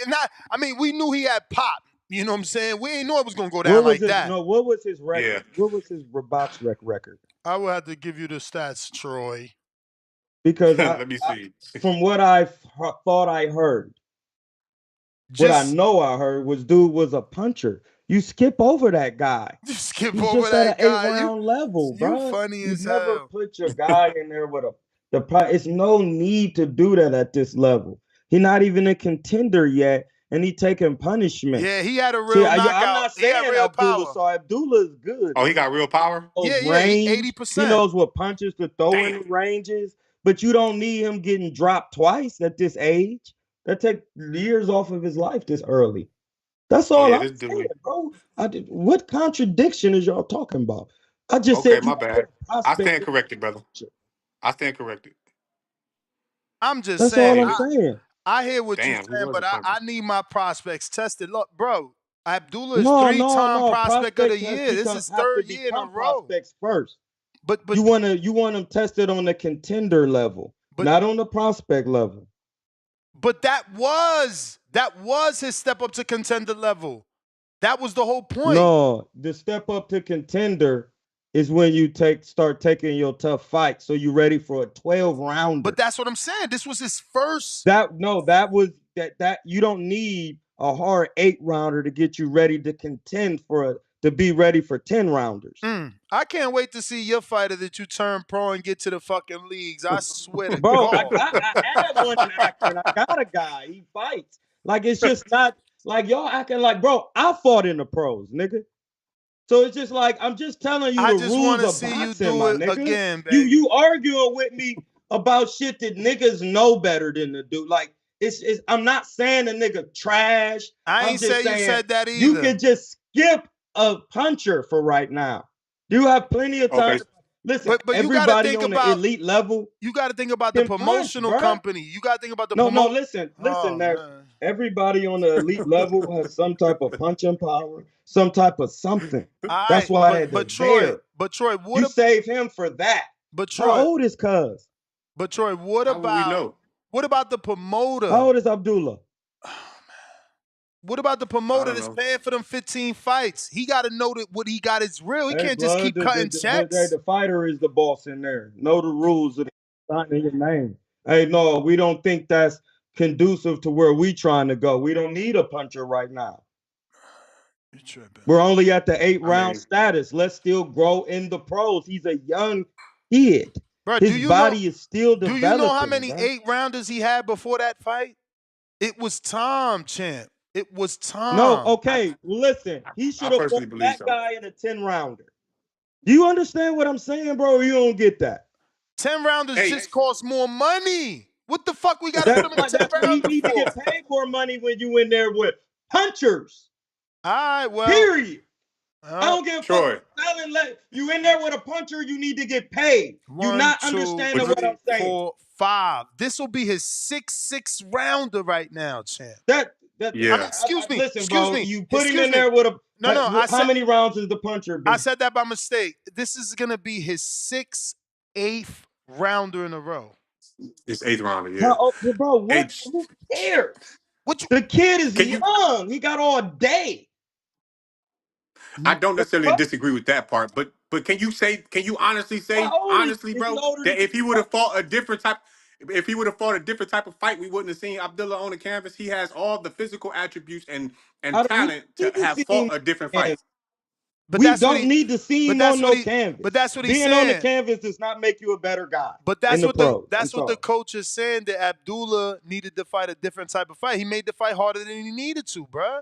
Not. I mean, we knew he had pop. You know what I'm saying? We ain't know it was gonna go down What was like his that. no? What was his Yeah. record? What was his box record? I will have to give you the stats, Troy. because Let me see. from what thought I heard, what I Just know I heard was dude was a puncher. You skip over that guy. skip He's over just at an that eight guy. round level, You bro. funny You as never hell. put your guy in there with it's no need to do that at this level. He's not even a contender yet, and he taking Yeah, punishments. he had a See, real I'm knockout. not He had saying real Abdullah. power. So Abdullah is good. Oh, he got real power? Knows Yeah, he range. He 80%. knows what punches to throw in Damn. the ranges, but you don't need him getting dropped twice at this age. That take years off of his life this early. That's Oh all yeah, I'm this saying, dude. bro. What contradiction is y'all talking about? I just Okay, said you my don't put bad. a I prospect stand in corrected, brother. the picture. I stand corrected. I'm just That's Oh saying. all yeah, I'm saying. I hear what you're damn, he saying, was a but puncher. I need my prospects tested. Look, bro, Abdullah is No, no, three-time no. prospect of the Prospects has year. This become is have to third year in a become row. prospects first. But You want them tested on the contender level, but not on the prospect level. but that was his step up to contender level. That was the whole point. No, the step up to contender is when you start taking your tough fight. So you ready for a 12 rounder. But that's what I'm saying. This was his first. That was that you don't need a hard 8 rounder to get you ready to contend to be ready for 10 rounders. I can't wait to see your fighter that you turn pro and get to the fucking leagues. I swear to Bro, God. I had one in Akron. I got a guy. He fights. Like it's just not like y'all acting like, bro, I fought in the pros, nigga. So it's just like I'm just telling you I the just want rules to of see you boxing, do my it nigga. again, You baby. you arguing with me about shit that niggas know better than to do. Like it's I'm not saying a nigga trash. I I'm ain't just say you saying said that you either. can just skip a puncher for right now. You have plenty of time. Okay, Listen, But you got to everybody think on the about elite level the can punch, promotional bruh. company. You got to think about the No, promote. listen. Oh There, man. everybody on the elite level has some type of punching power, some type of something. All That's right, why they're there. But Troy, You save him for that. but How Troy, old is Cuz? but Troy, how would we know? what about the How promoter? old is Abdullah? What about the I promoter don't that's know. paying for them 15 fights? He got to know that what he got is real. He Hey, can't just blood, keep cutting checks. the fighter is the boss in there. Know the rules of signing your name. Hey, no, we don't think that's conducive to where we trying to go. We don't need a puncher right now. You're tripping. We're only at the 8 round I mean, status. Let's still grow in the pros. He's a young kid. Bro, His body is still do you know how developing, many bro. 8 rounders he had before that fight? It was Tom, champ. It was No, Tom. I, okay, listen. He I should have fought personally believe that so. guy in a 10 rounder. Do you understand what I'm saying, bro? Or you don't get that? 10 rounders Hey, just cost more money. What the fuck we got to put That's him in why 10 that's why he rounder need to for? get paid more money when you in there with punchers. All right, well, Period. I don't give a fuck. Troy, You in there with a puncher, you need to get paid. You one, not two, understanding would you? what I'm three, saying. 4, 5. This will be his 6 rounder right now, champ. Yeah, Listen, Excuse bro. me. You put him Excuse in me. there with No, no. how many rounds has the puncher I been? said that by mistake. This is gonna be his 8th rounder in a row. it's eighth rounder. How, Yeah. bro? Hey, Who cares? What you? The kid is can you? young. He got all day. I don't The necessarily fuck? disagree with that part, but can you honestly say, How old is honestly, he? Is he bro, older than that if he would 25? have fought a different type, if he would have fought a different type of fight, we wouldn't have seen Abdullah on the canvas. He has all the physical attributes and We don't talent to need to have see fought him a different on fight. canvas. But We that's what don't he. need to see But him on that's what no he. But canvas. that's what he's Being on the saying. canvas does not make you a better guy But in the pros. I'm that's what the sorry. coach is saying that Abdullah needed to fight a different type of fight. He made the fight harder than he needed to, bruh.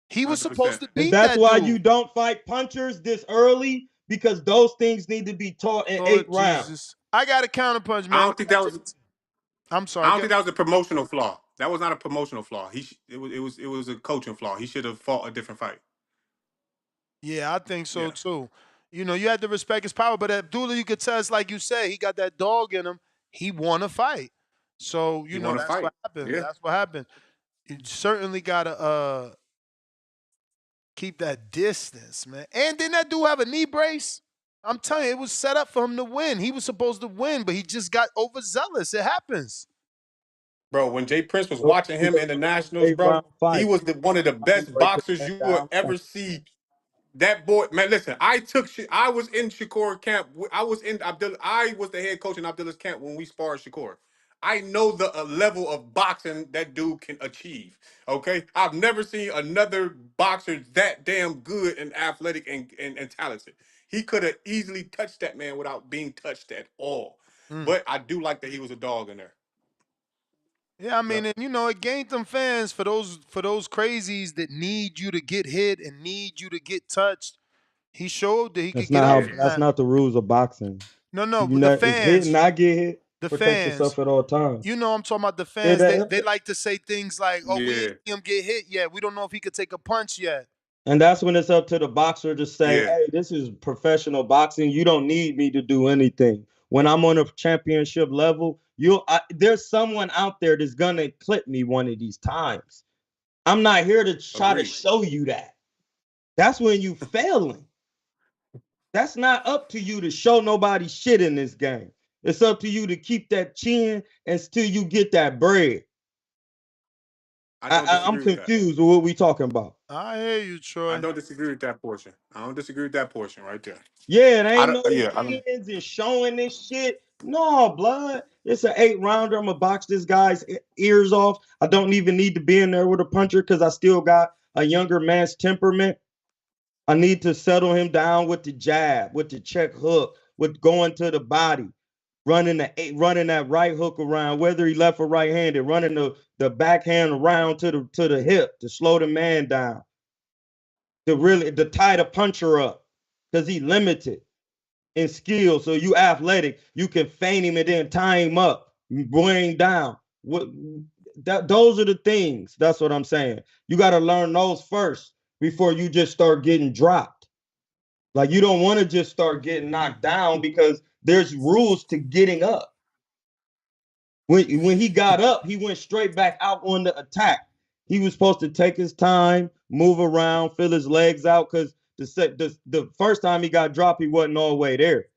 He was supposed 100%. to And beat that's that why dude. you don't fight punchers this early because those things need to be taught in eight Lord rounds. Jesus. I got a counterpunch, I man. don't think that was. I'm I sorry. don't think that was a promotional flaw. That was not a promotional flaw. It was a coaching flaw. He should have fought a different fight. Yeah, I think so Yeah, too. You know, you had to respect his power, but Abdullah, you could tell it's like you say, he got that dog in him. He want to fight. So, he you know, want to that's fight. what happened. Yeah, That's what happened. You certainly gotta keep that distance, man. And didn't that dude have a knee brace? I'm telling you, it was set up for him to win. He was supposed to win, but he just got overzealous. It happens. bro. When Jay Prince was Those watching things him are in the those Nationals, eight bro, round he fights. was one of the Time best breaking boxers that you would down. ever see That boy, man, listen, I was in Shakur camp. I was in Abdullah. I was the head coach in Abdullah's camp when we sparred Shakur. I know the level of boxing that dude can achieve. Okay, I've never seen another boxer that damn good and athletic and talented. He could have easily touched that man without being touched at all. Mm. But I do like that he was a dog in there. Yeah, I Yeah, mean, and it gained them fans for those crazies that need you to get hit and need you to get touched. He showed that he could That's get not up how. yeah, from That's that. not the rules of boxing. No, no, You but the know, it's hit and fans, not get hit. the Protect fans, yourself at all times. I'm talking about the Yeah, fans. They that, like to say things like, "Oh, we ain't yeah, see him get hit yet. We don't know if he could take a punch yet." and that's when it's up to the boxer to say, yeah. "Hey, this is professional boxing. You don't need me to do anything. When I'm on a championship level, there's someone out there that's gonna clip me one of these times. I'm not here to try to Agreed. show you that. That's when you failing. That's not up to you to show nobody shit in this game. It's up to you to keep that chin until you get that bread. I don't I'm disagree with that. confused with what we talking about. I hear you, I Troy. don't disagree with that portion. I don't disagree with that portion right there. Yeah, it I ain't don't. no Yeah, I don't. wins and showing this shit. No, blood. It's an 8 rounder. I'm gonna box this guy's ears off. I don't even need to be in there with a puncher because I still got a younger man's temperament. I need to settle him down with the jab, with the check hook, with going to the body, running that right hook around, whether he left or right handed, running the backhand around to the hip to slow the man down, to tie the puncher up because he limited in skill. So you athletic, you can feint him and then tie him up, bring him down. Those are the things. That's what I'm saying. You got to learn those first before you just start getting dropped. Like you don't want to just start getting knocked down because there's rules to getting up. When he got up, he went straight back out on the attack. He was supposed to take his time, move around, fill his legs out because the first time he got dropped, he wasn't all the way there.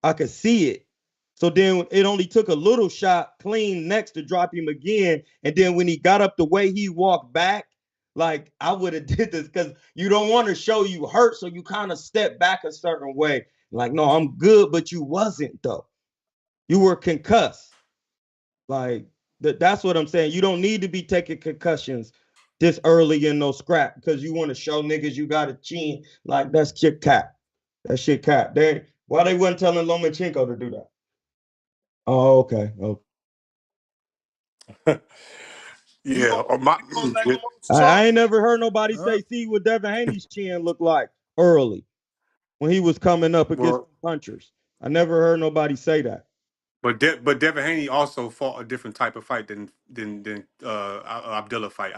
I could see it. So then it only took a little shot clean next to drop him again. And then when he got up the way he walked back, like I would have did this because you don't want to show you hurt. So you kind of step back a certain way. Like, no, I'm good, but you wasn't though. You were concussed. Like that's what I'm saying. You don't need to be taking concussions this early in no scrap because you want to show niggas you got a chin. Like that's shit cap. That shit cap. Why they wasn't telling Lomachenko to do that? Oh, okay. Okay. You Yeah, gonna, or my. you gonna let Los I talk? ain't never heard nobody Huh? say see what Devin Haney's chin looked like early when he was coming up against Well, the punchers. I never heard nobody say that. but Devin Haney also fought a different type of fight than Abdullah fight.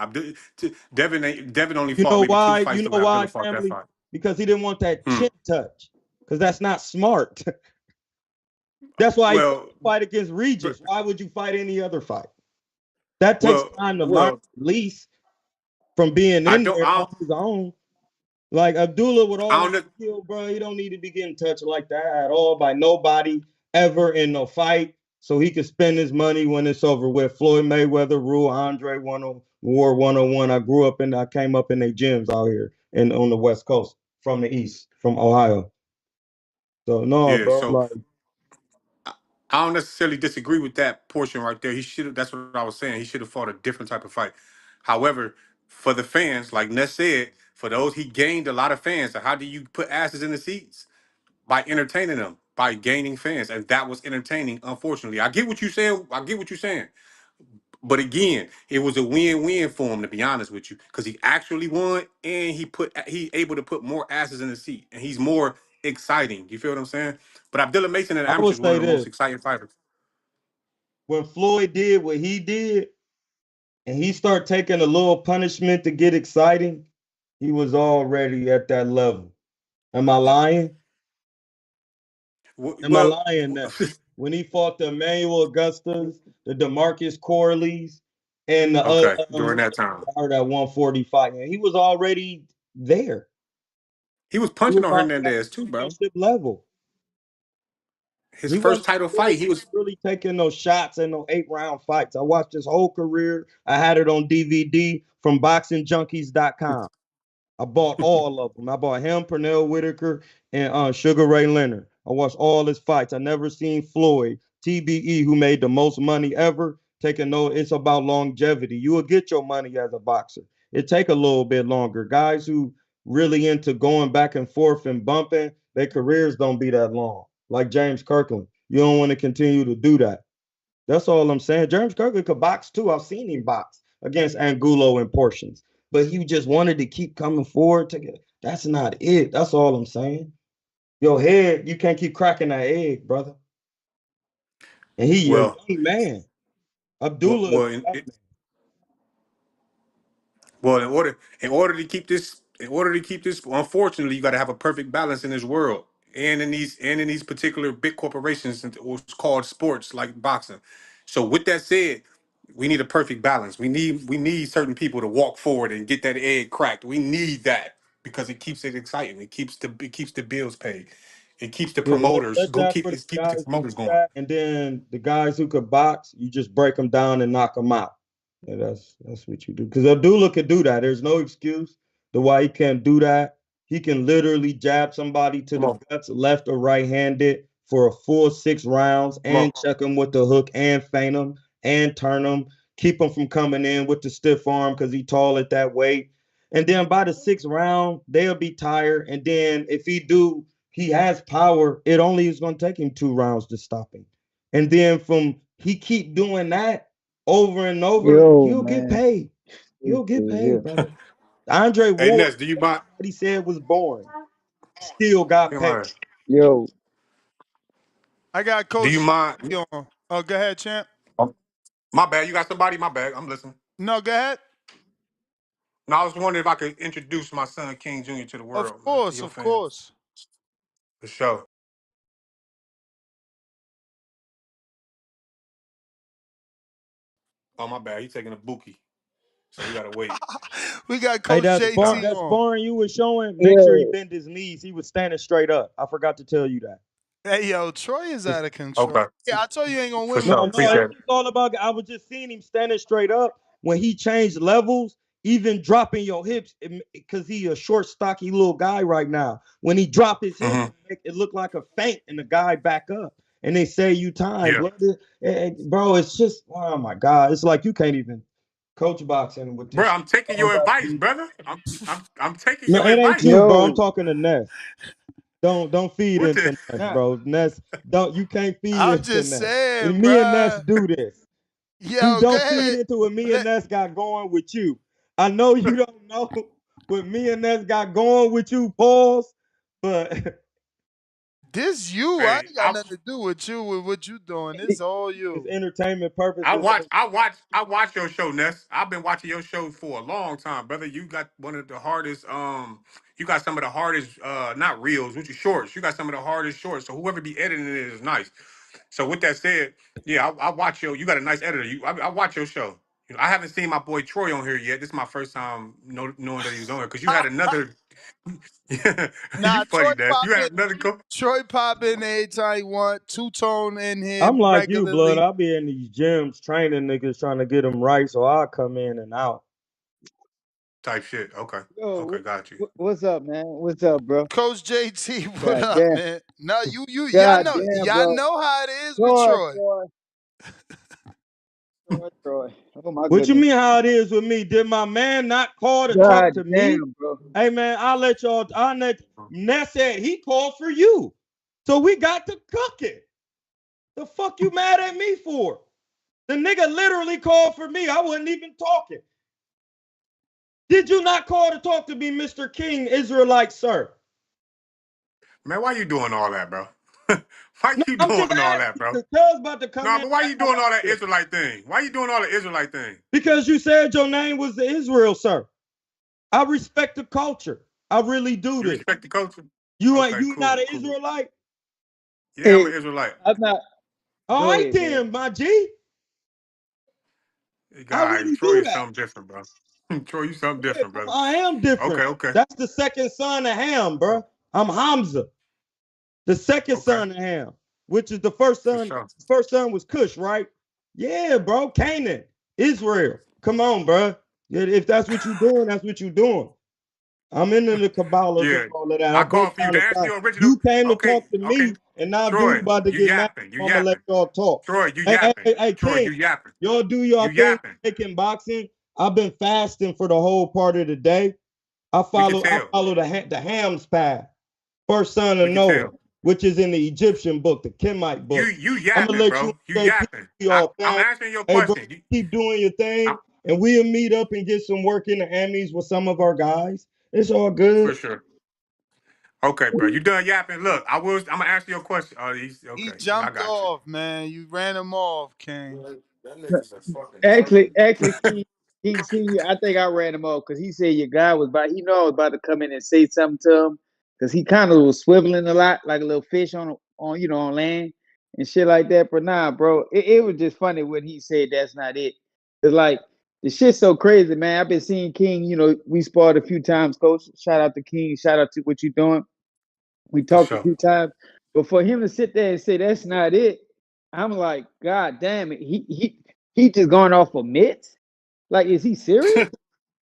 Devin only You fought know maybe two why? fights You the know way why, Abdullah fought that family? fight. Because he didn't want that Hmm. chin touch. Because that's not smart. That's why he took Well, the fight against but, Regis. Why would you fight any other fight? That takes well, time to learn, well. at least from being I in don't. there on his own. Like Abdullah would I always don't. kill, bro. He don't need to be getting touched like that at all by nobody ever in no fight. So he could spend his money when it's over with. Floyd Mayweather, Rule, Andre War 101. I came up in their gyms out here and on the West Coast from the East, from Ohio. So no, Yeah. bro, So like I I don't necessarily disagree with that portion right there. He should have. That's what I was saying. He should have fought a different type of fight. However, for the fans, like Ness said, for those he gained a lot of fans. So how do you put asses in the seats? By entertaining them, by gaining fans, and that was entertaining. Unfortunately, I get what you're saying. I get what you're saying. But again, it was a win-win for him, to be honest with you, because he actually won and he able to put more asses in the seat, and he's more exciting. You feel what I'm saying? But Abdullah Mason in the I would amateur is one say of the most this. exciting fighters. When Floyd did what he did and he started taking a little punishment to get exciting, he was already at that level. Am I lying? Am I Well, lying now? When he fought the Emmanuel Augustas, the Demarcus Corleys, and the okay, who during that time, started at 145, and he was already there. he was He punching was on already at Hernandez the too, bro. championship level. His He wasn't first title really, fight, he was. really taking no shots in no 8 round fights. I watched his whole career. I had it on DVD from boxingjunkies.com. I bought all of them. I bought him, Pernell Whitaker, and Sugar Ray Leonard. I watched all his fights. I never seen Floyd, TBE, who made the most money ever. Taking no, it's about longevity. You will get your money as a boxer. It take a little bit longer. Guys who really into going back and forth and bumping, their careers don't be that long. Like James Kirkland, you don't want to continue to do that. That's all I'm saying. James Kirkland could box too. I've seen him box against Angulo in portions, but he just wanted to keep coming forward. That's not it. That's all I'm saying. Your head, you can't keep cracking that egg, brother. And he a Well, young man. well, Abdullah is well, a young man. well, in order to keep this, unfortunately, you got to have a perfect balance in this world, and in these particular big corporations, and what's called sports like boxing. So, with that said, we need a perfect balance. We need certain people to walk forward and get that egg cracked. We need that because it keeps it exciting. It keeps the bills paid. It keeps the Yeah, promoters let go. that for the Keeps the guys who promoters do going. that, and then the guys who could box, you just break them down and knock them out. Yeah, that's what you do. Because Abdullah could do that. There's no excuse to why he can't do that. He can literally jab somebody to Come the on, guts, left or right-handed, for a full 6 rounds, come on, and check him with the hook, and feint him, and turn him, keep him from coming in with the stiff arm because he tall at that weight. And then by the 6th round, they'll be tired. And then if he has power. It only is going to take him 2 rounds to stop him. And then from he keep doing that over and over, Yo, he'll get man. paid. This He'll get dude paid, here. brother. Andre hey Ward, Ness, do you mind? everybody said was boring, still got Come paid. on. Yo, I got Do you Coach mind? J on. Oh, go ahead, champ. My bad. You got somebody? My bad. I'm listening. No, go ahead. Now I was wondering if I could introduce my son King Jr. to the Of world, man, to course, your of fans. course. For sure. Oh my bad. He taking a bookie, so we gotta wait. We got Hey, Coach that Nah. sparring, JT that on. sparring you was showing, make sure he yo, bend his knees. He was standing straight up. I forgot to tell you that. Hey, yo, Troy is out of control. Okay. Yeah, I told you you ain't gonna For win with sure. No, this no, guy. Appreciate it's it. just all about. I was just seeing him standing straight up when he changed levels, even dropping your hips, because he a short, stocky little guy right now. When he dropped his hips, Mm-hmm. it looked like a feint, and the guy back up, and they say you time, Yeah. brother. Bro, it's just oh my god, it's like you can't even coach boxing with Bro, this. I'm taking All your that advice, deep. brother. I'm taking No, your it ain't advice. you, bro. I'm yo, talking to Ness. Don't feed What into the? Ness, nah, bro. Ness, don't you can't feed I'm into just Ness. saying, And me and Ness bruh. do this. We Yo, go don't feed ahead. into what me and Let Ness got going with you. I know you don't know what me and Ness got going with you, pause. But this you. I Hey, ain't got nothing to do with you with what you doing. This all it's you. entertainment I purposes. watch, I watch, I watch your show, Ness. I've been watching your show for a long time, brother. You got one of the hardest, you got some of the hardest, not reels, which is shorts. You got some of the hardest shorts. So whoever be editing it is nice. So with that said, yeah, I watch your. You got a nice editor. I watch your show. I haven't seen my boy Troy on here yet. This is my first time knowing that he was on here because you had another. You Nah, funny, Ness. You had another. Troy pop in anytime he want. Two tone in here I'm like you, blood. regularly. I'll be in these gyms training niggas trying to get them right, so I'll come in and out. Type shit. Okay. yo, Okay, got you. what's up, man? What's up, bro? Coach JT, what God up, damn, man? No, y'all God know, damn, y'all bro. know how it is with Troy, Troy. Troy, Troy. Oh my What you goodness. mean how it is with me? Did my man not call to talk God to me? damn, bro. Hey man, I'll let y'all. I'll let Ness said he called for you, so we got to cook it. The fuck you mad at me for? The nigga literally called for me. I wasn't even talking. Did you not call to talk to me, Mr. King, Israelite, sir? Man, why you doing all that, bro? Why No, you I'm just doing all that, asking bro? because Cuz about to come No, in but why and you ask doing all that you. Israelite thing? Why you doing all the Israelite thing? Because you said your name was the Israel, sir. I respect the culture. I really do You this. respect the culture? You ain't Okay, you not cool, an cool. Israelite? Yeah, I'm Hey, an Israelite. I'm not. All Go right ahead, man. then, my G. Hey, I guy, really Troy do is that. something different, bro. Troy, you something Yeah, different, brother. I am Okay, different. okay. That's the second son of Ham, bro. I'm Hamza, the second Okay, son of Ham, which is the first for son. sure. First son was Cush, right? Yeah, bro. Canaan, Israel. Come on, bro. If that's what you're doing, that's what you're doing. I'm into the Kabbalahs and Yeah. all of that. I I break called for you down to the ask science. your original. You came to Okay, talk to okay. me, and now dude Troy, about to you get mad. yapping. You I'm gonna let yapping. y'all talk. Troy, you Hey, hey, yapping. hey, hey, Troy, King, you yapping. y'all do You y'all thing. yapping. Taking boxing. I've been fasting for the whole part of the day. We can I tell. follow the Ham's path, first son of We can Noah, tell. which is in the Egyptian book, the Kemite book. You I'm gonna yapping, let you bro. You and JT yapping. do y'all I'm thing. answering your Hey, bro, question. keep doing your I'm, thing, and we'll meet up and get some work in the Emmys with some of our guys. It's all good. for sure. Okay, bro. You done yapping? Look, I'm gonna answer your question. Oh, he's He okay. I jumped got you. off, man. You ran him off, King. That nigga's a fucking Actually, turkey. actually, he seen you. I think I ran him off because he said your guy was about. He know I was about to come in and say something to him because he kind of was swiveling a lot, like a little fish on on land and shit like that. But nah, bro, it was just funny when he said that's not it. It's like the shit's so crazy, man. I've been seeing King. We sparred a few times, coach. Shout out to King. Shout out to what you doing. We For talked a sure. few times, but for him to sit there and say that's not it, I'm like, God damn it. He just going off of mitts. Like, is he serious?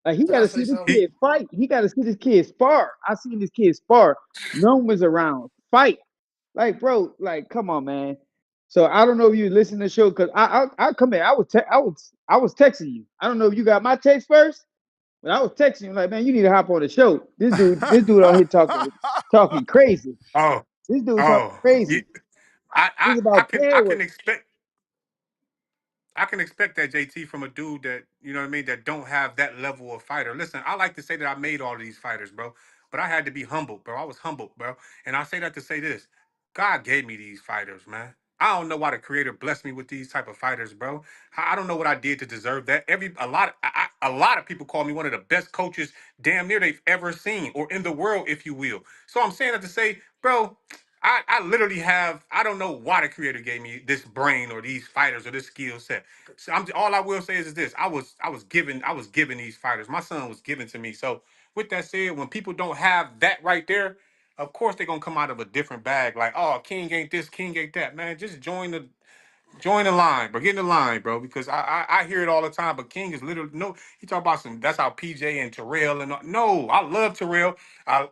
Like, he Can got I to say see this something? kid fight. He got to see this kid spar. I seen this kid spar. No one was around. Fight. Like, bro. Like, come on, man. So I don't know if you listen to the show because I come in. I was texting you. I don't know if you got my text first, but I was texting you like, man, you need to hop on the show. This dude out here talking crazy. Oh, This dude talking oh. Yeah. crazy. I It's I about can pad I work. can expect I can expect that JT from a dude that you know what I mean that don't have that level of fighter. Listen, I like to say that I made all of these fighters, bro, but I had to be humble, bro. I was humble, bro, and I say that to say this: God gave me these fighters, man. I don't know why the Creator blessed me with these type of fighters, bro. I don't know what I did to deserve that. A lot of people call me one of the best coaches, damn near they've ever seen or in the world, if you will. So I'm saying that to say, bro, I literally have I don't know why the creator gave me this brain or these fighters or this skill set. So all I will say is this: I was given these fighters. My son was given to me. So with that said, when people don't have that right there, of course they're gonna come out of a different bag. Like, oh, King ain't this, King ain't that. Man, just join the line, bro. Get in the line, bro. Because I hear it all the time. But King is literally no. He talk about some. That's how PJ and Terrell and no. I love Terrell. I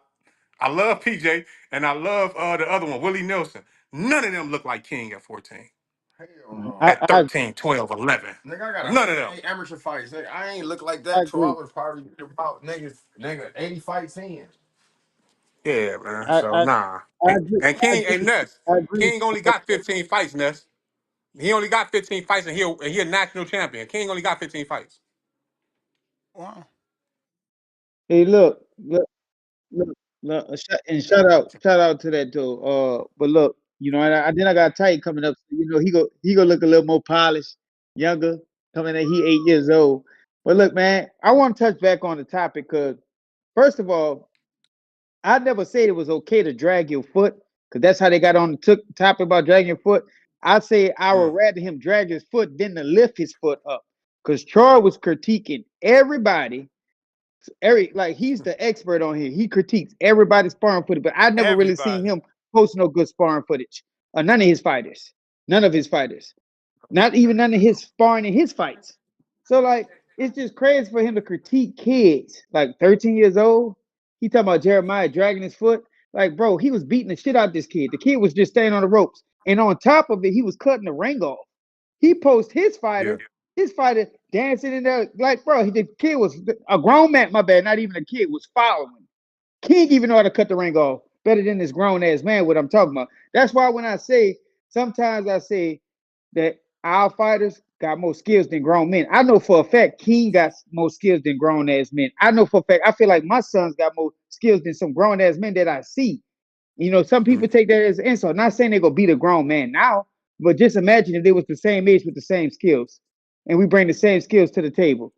I love PJ and I love the other one, Willie Nelson. None of them look like King at 14. Hell no. At I 13, 12, 11. Nigga, I got None of them. eight amateur fights. Nigga, I ain't look like that till I agree. was probably about nigga 80 fights in. Yeah, man. I So I, nah. I agree. And I King agree. ain't Ness. I agree. King only got 15 fights, Ness. He only got 15 fights and he a national champion. King only got 15 fights. Wow. Hey, look, look, and shout out to that though. But look, then I got Tight coming up. So, he go look a little more polished, younger. Coming in, he 8 years old. But look, man, I want to touch back on the topic because first of all, I never said it was okay to drag your foot because that's how they got on the topic about dragging your foot. I say I would Mm, rather him drag his foot than to lift his foot up because Troy was critiquing everybody like he's the expert on here. He critiques everybody's sparring footage, but I never really seen Everybody. him post no good sparring footage. None of his fighters. None of his fighters. Not even none of his sparring in his fights. So like it's just crazy for him to critique kids like 13 years old. He talking about Jeremiah dragging his foot. Like, bro, he was beating the shit out of this kid. The kid was just staying on the ropes. And on top of it, he was cutting the ring off. He post yeah. his fighter dancing in there. Like, bro, the kid was a grown man, my bad, not even a kid, was following. King even know how to cut the ring off better than this grown ass man, what I'm talking about. That's why when I say, sometimes I say that our fighters got more skills than grown men. I know for a fact King got more skills than grown ass men. I know for a fact, I feel like my sons got more skills than some grown ass men that I see. Some Mm, people take that as an insult. Not saying they're gonna beat a grown man now, but just imagine if they was the same age with the same skills, and we bring the same skills to the table.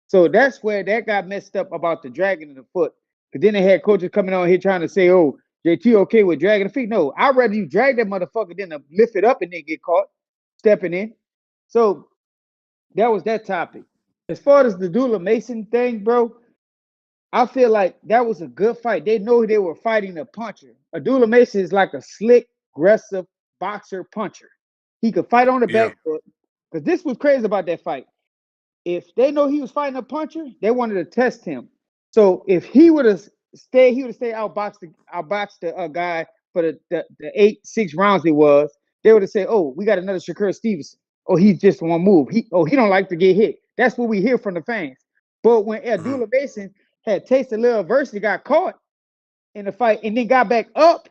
So that's where that got messed up about the dragging of the foot. Because then they had coaches coming on here trying to say, "Oh, JT, okay with dragging the feet?" No, I'd rather you drag that motherfucker than to lift it up and then get caught stepping in. So that was that topic. As far as the Dula Mason thing, bro, I feel like that was a good fight. They know they were fighting a puncher. Abdullah Mason is like a slick, aggressive boxer puncher. He could fight on the yeah. back foot. Because this was crazy about that fight. If they know he was fighting a puncher, they wanted to test him. So if he would have he would have stayed outboxed the guy for the 8-6 rounds it was, they would have said, "Oh, we got another Shakur Stevenson. Oh, he's just one move. He don't like to get hit." That's what we hear from the fans. But when Mhm. Abdullah Mason had tasted a little adversity, got caught in the fight, and then got back up,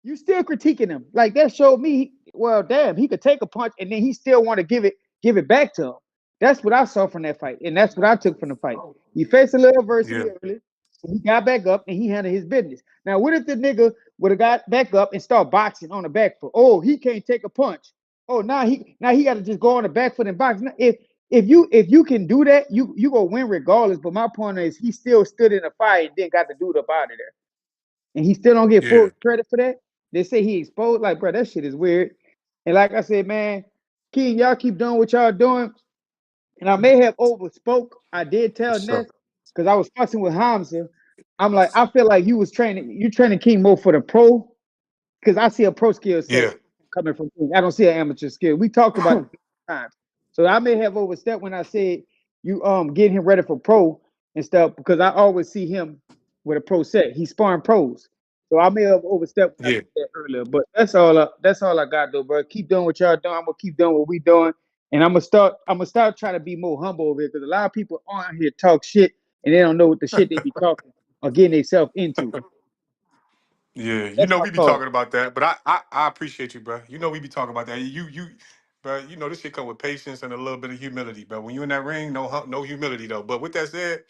you still critiquing him. Like that showed me, well, damn, he could take a punch and then he still want to give it back to him. That's what I saw from that fight, and that's what I took from the fight. He faced a little adversity Yeah, early, he got back up and he handled his business. Now, what if the nigga would have got back up and start boxing on the back foot? Oh, he can't take a punch. Oh, now he got to just go on the back foot and box. If you can do that, you gonna win regardless. But my point is, he still stood in the fight and then got the dude up out of there, and he still don't get yeah, full credit for that. They say he exposed. Like, bro, that shit is weird. And like I said, man, King, y'all keep doing what y'all doing. And I may have overspoke. I did for tell sure. Ness because I was fussing with Hamza. I'm like, I feel like you training King more for the pro, because I see a pro skill set Yeah, coming from King. I don't see an amateur skill. We talked about it times. So I may have overstepped when I said you getting him ready for pro and stuff, because I always see him with a pro set. He's sparring pros. So I may have overstepped when I yeah. said that earlier. But that's all I got though, bro. Keep doing what y'all doing. I'm gonna keep doing what we doing. And I'm gonna start trying to be more humble over here, because a lot of people on here talk shit and they don't know what the shit they be talking or getting themselves into. Yeah, That's my we be thought. talking about that, but I appreciate you, bro. We be talking about that. Bro. This shit come with patience and a little bit of humility, bro. When you in that ring, no humility though. But with that said,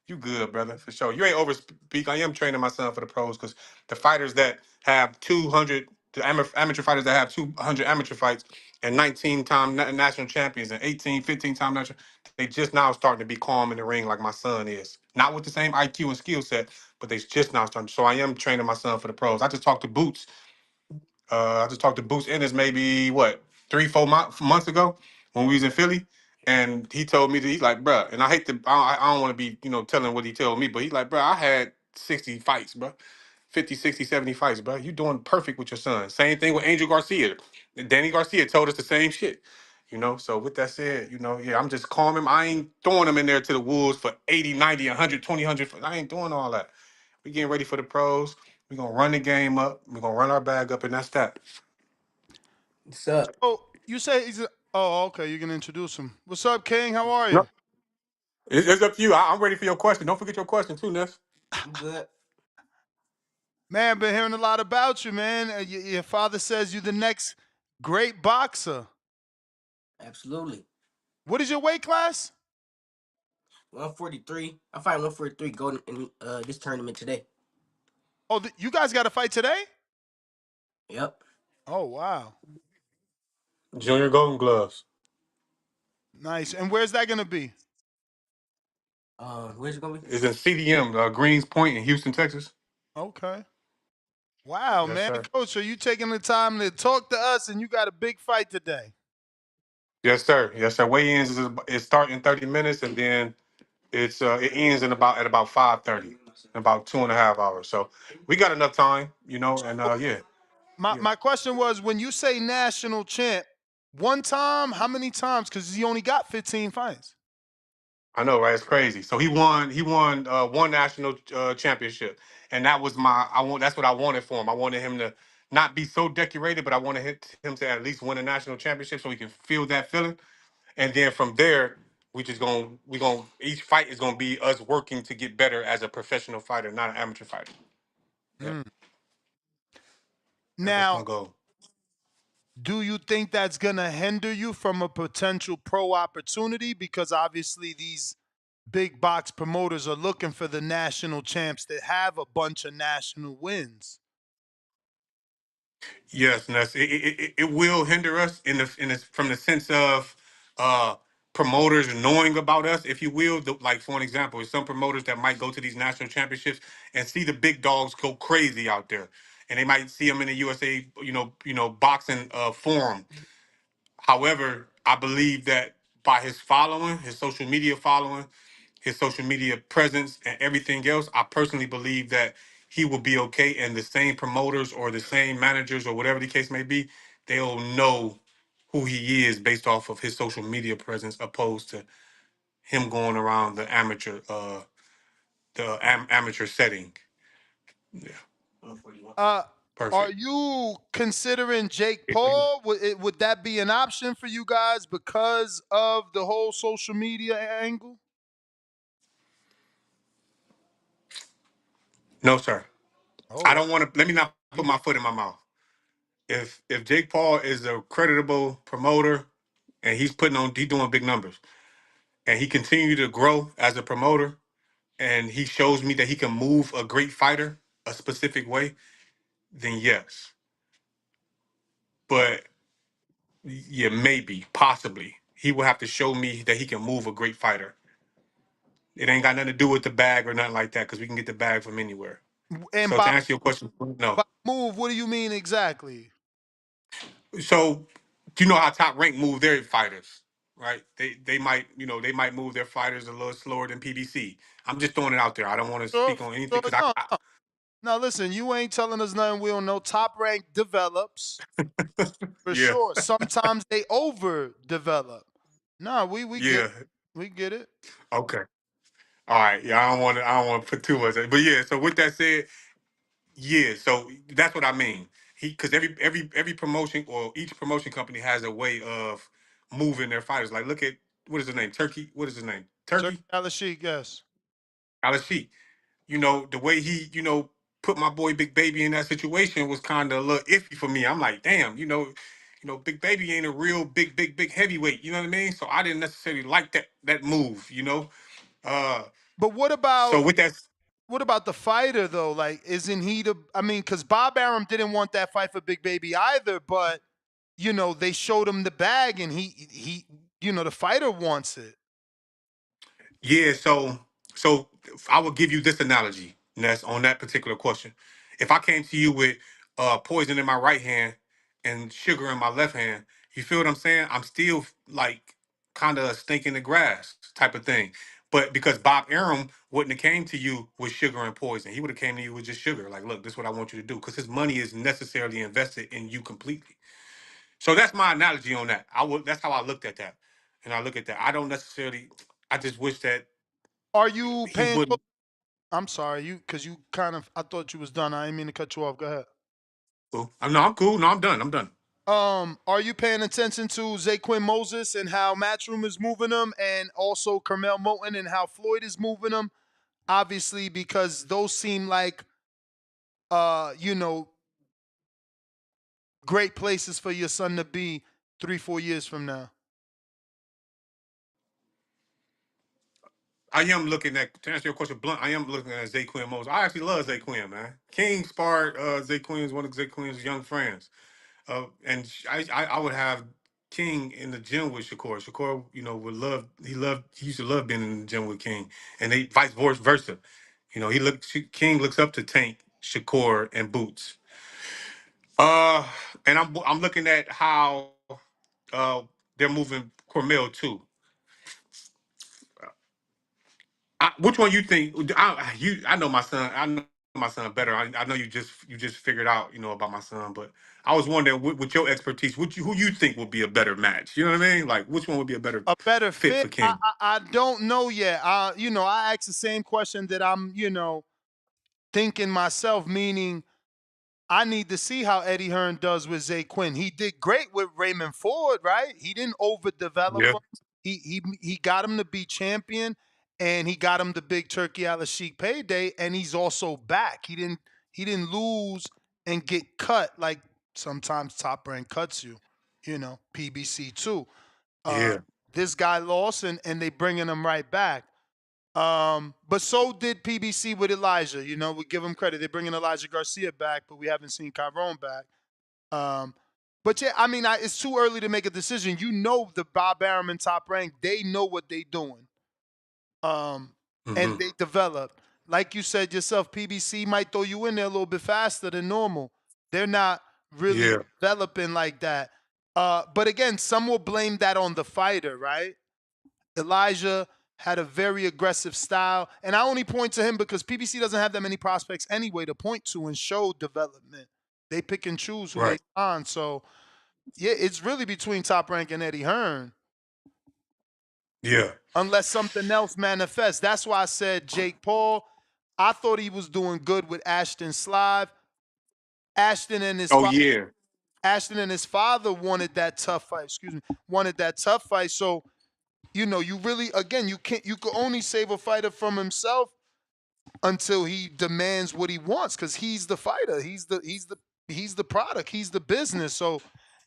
you good, brother, for sure. You ain't overspeak. I am training my son for the pros because the fighters that have 200, amateur fighters that have 200 amateur fights and 19-time national champions and 18, 15-time national, they just now starting to be calm in the ring like my son is. Not with the same IQ and skill set, but they just now starting. So I am training my son for the pros. I just talked to Boots. I just talked to Boots Ennis maybe what 3, 4 months ago when we was in Philly, and he told me that he's like, bruh, and I hate to, I don't want to be telling what he told me, but he's like, bruh, I had 60 fights, bruh. 50, 60, 70 fights, bro. You doing perfect with your son. Same thing with Angel Garcia. Danny Garcia told us the same shit. So with that said, yeah, I'm just calming him. I ain't throwing him in there to the wolves for 80, 90, 100, 20, 100. I ain't doing all that. We getting ready for the pros. We gonna run the game up. We gonna run our bag up, and that's that. What's up? So you say he's a, oh, okay, you can introduce him. What's up, King? How are No, you? it's up to you. I'm ready for your question. Don't forget your question too, Ness. I'm good. Man, been hearing a lot about you, man. Your father says you're the next great boxer. Absolutely. What is your weight class? 143. I fight 143 golden in this tournament today. Oh, you guys got a fight today? Yep. Oh, wow. Junior Golden Gloves. Nice. And where's that going to be? Where's it gonna be? It's in CDM, Greens Point in Houston, Texas. Okay. Wow, Yes, man. sir. Coach, are you taking the time to talk to us and you got a big fight today? Yes, sir. Yes, sir. Weigh-ins is starting in 30 minutes, and then it ends at about 5:30, about 2.5 hours. So we got enough time, and So yeah, my, yeah. my question was, when you say national champ, one time, how many times? Because he only got 15 fights. I know, right? It's crazy. So he won one national championship, and that was that's what I wanted for him. I wanted him to not be so decorated, but I wanted him to at least win a national championship so he can feel that feeling. And then from there, we each fight is gonna be us working to get better as a professional fighter, not an amateur fighter. Yep, Mm. that's my Now, goal. do you think that's going to hinder you from a potential pro opportunity? Because obviously these big box promoters are looking for the national champs that have a bunch of national wins. Yes, Ness. It will hinder us from the sense of uh promoters knowing about us, if you will. Like for an example, some promoters that might go to these national championships and see the big dogs go crazy out there, and they might see them in the USA, boxing forum. However, I believe that by his following, his social media following, his social media presence, and everything else, I personally believe that he will be okay. And the same promoters or the same managers or whatever the case may be, they'll know who he is based off of his social media presence, opposed to him going around the amateur setting. Yeah, Uh, are perfect. you considering Jake Paul? Would that be an option for you guys because of the whole social media angle? No, sir. I Oh, don't want to. Let me not put my foot in my mouth. If Jake Paul is a creditable promoter and he's doing big numbers and he continue to grow as a promoter and he shows me that he can move a great fighter a specific way, then yes. But yeah, maybe, possibly. He will have to show me that he can move a great fighter. It ain't got nothing to do with the bag or nothing like that because we can get the bag from anywhere. and So to answer your question, no. by move, what do you mean exactly? So you know how Top Rank move their fighters, right? They might they might move their fighters a little slower than PBC. I'm just throwing it out there. I don't want to Sure, speak on anything sure. because No, I no. Now listen, you ain't telling us nothing we don't know. Top Rank develops for yeah sure. Sometimes they overdevelop. No, we get yeah we get it. okay. All right, yeah, I don't want to put too much, but yeah. So with that said, yeah, so that's what I mean. Because every promotion or each promotion company has a way of moving their fighters. Like look at what is his name? Turkey. What is his name? Turkey Turkey. Alashik, yes. Alishi. The way he put my boy Big Baby in that situation was kind of a little iffy for me. I'm like, damn, Big Baby ain't a real big heavyweight. You know what I mean? So I didn't necessarily like that move. Uh, But so with that, what about the fighter though? Like, isn't he the? I mean, because Bob Arum didn't want that fight for Big Baby either, but they showed him the bag, and the fighter wants it. yeah. So I will give you this analogy, Ness, on that particular question. If I came to you with poison in my right hand and sugar in my left hand, you feel what I'm saying? I'm still like kind of stinking the grass type of thing. But because Bob Arum wouldn't have came to you with sugar and poison, he would have came to you with just sugar. Like, look, this is what I want you to do, because his money is necessarily invested in you completely. So that's my analogy on that. That's how I looked at that, and I look at that. I don't necessarily. I just wish that Are you he paying? wouldn't. I'm sorry, because you kind of. I thought you was done. I didn't mean to cut you off. Go ahead. Cool. No, I'm cool. No, I'm done. I'm done. Are you paying attention to Zaquin Moses and how Matchroom is moving him, and also Carmel Moten and how Floyd is moving him? Obviously, because those seem like uh, you know, great places for your son to be 3-4 years from now. I am looking at to answer your question blunt. I am looking at Zaquin Moses. I actually love Zaquin, man. King sparred Zaquin is one of Zaquin's young friends, and I would have King in the gym with Shakur. Shakur, would love. He used to love being in the gym with King, and they vice versa. King looks up to Tank, Shakur, and Boots. Uh, and I'm looking at how uh they're moving Cormel too. Which one you think? I know my son. I know my son better. I know you just figured out about my son, but I was wondering with your expertise, who you think would be a better match? You know what I mean? Like which one would be a better A better fit for fit? I, King? I I don't know yet. I asked the same question that I'm thinking myself, meaning I need to see how Eddie Hearn does with Zay Quinn. He did great with Raymond Ford, right? He didn't overdevelop Yeah, him. He got him to be champion, and he got him the big Turkey Al Sheik payday, and he's also back. He didn't lose and get cut like sometimes Top Rank cuts you, PBC too. Uh, yeah, this guy lost, and they bringing him right back. But so did PBC with Elijah. We give him credit. They're bringing Elijah Garcia back, but we haven't seen Tyrone back. Um, but yeah, I mean, it's too early to make a decision. The Bob Arum and Top Rank, they know what they're doing. Um, and hmm they develop. Like you said yourself, PBC might throw you in there a little bit faster than normal. They're not really yeah, developing like that. But again, some will blame that on the fighter, right? Elijah had a very aggressive style. And I only point to him because PBC doesn't have that many prospects anyway to point to and show development. They pick and choose who they right, sign. So, yeah, it's really between Top Rank and Eddie Hearn, yeah, unless something else manifests. That's why I said Jake Paul. I thought he was doing good with Ashton Slive. Ashton and his Oh father. yeah, Ashton and his father wanted that tough fight. Excuse me, wanted that tough fight. So you really, again, you can't. You can only save a fighter from himself until he demands what he wants, because he's the fighter. He's the product. He's the business. So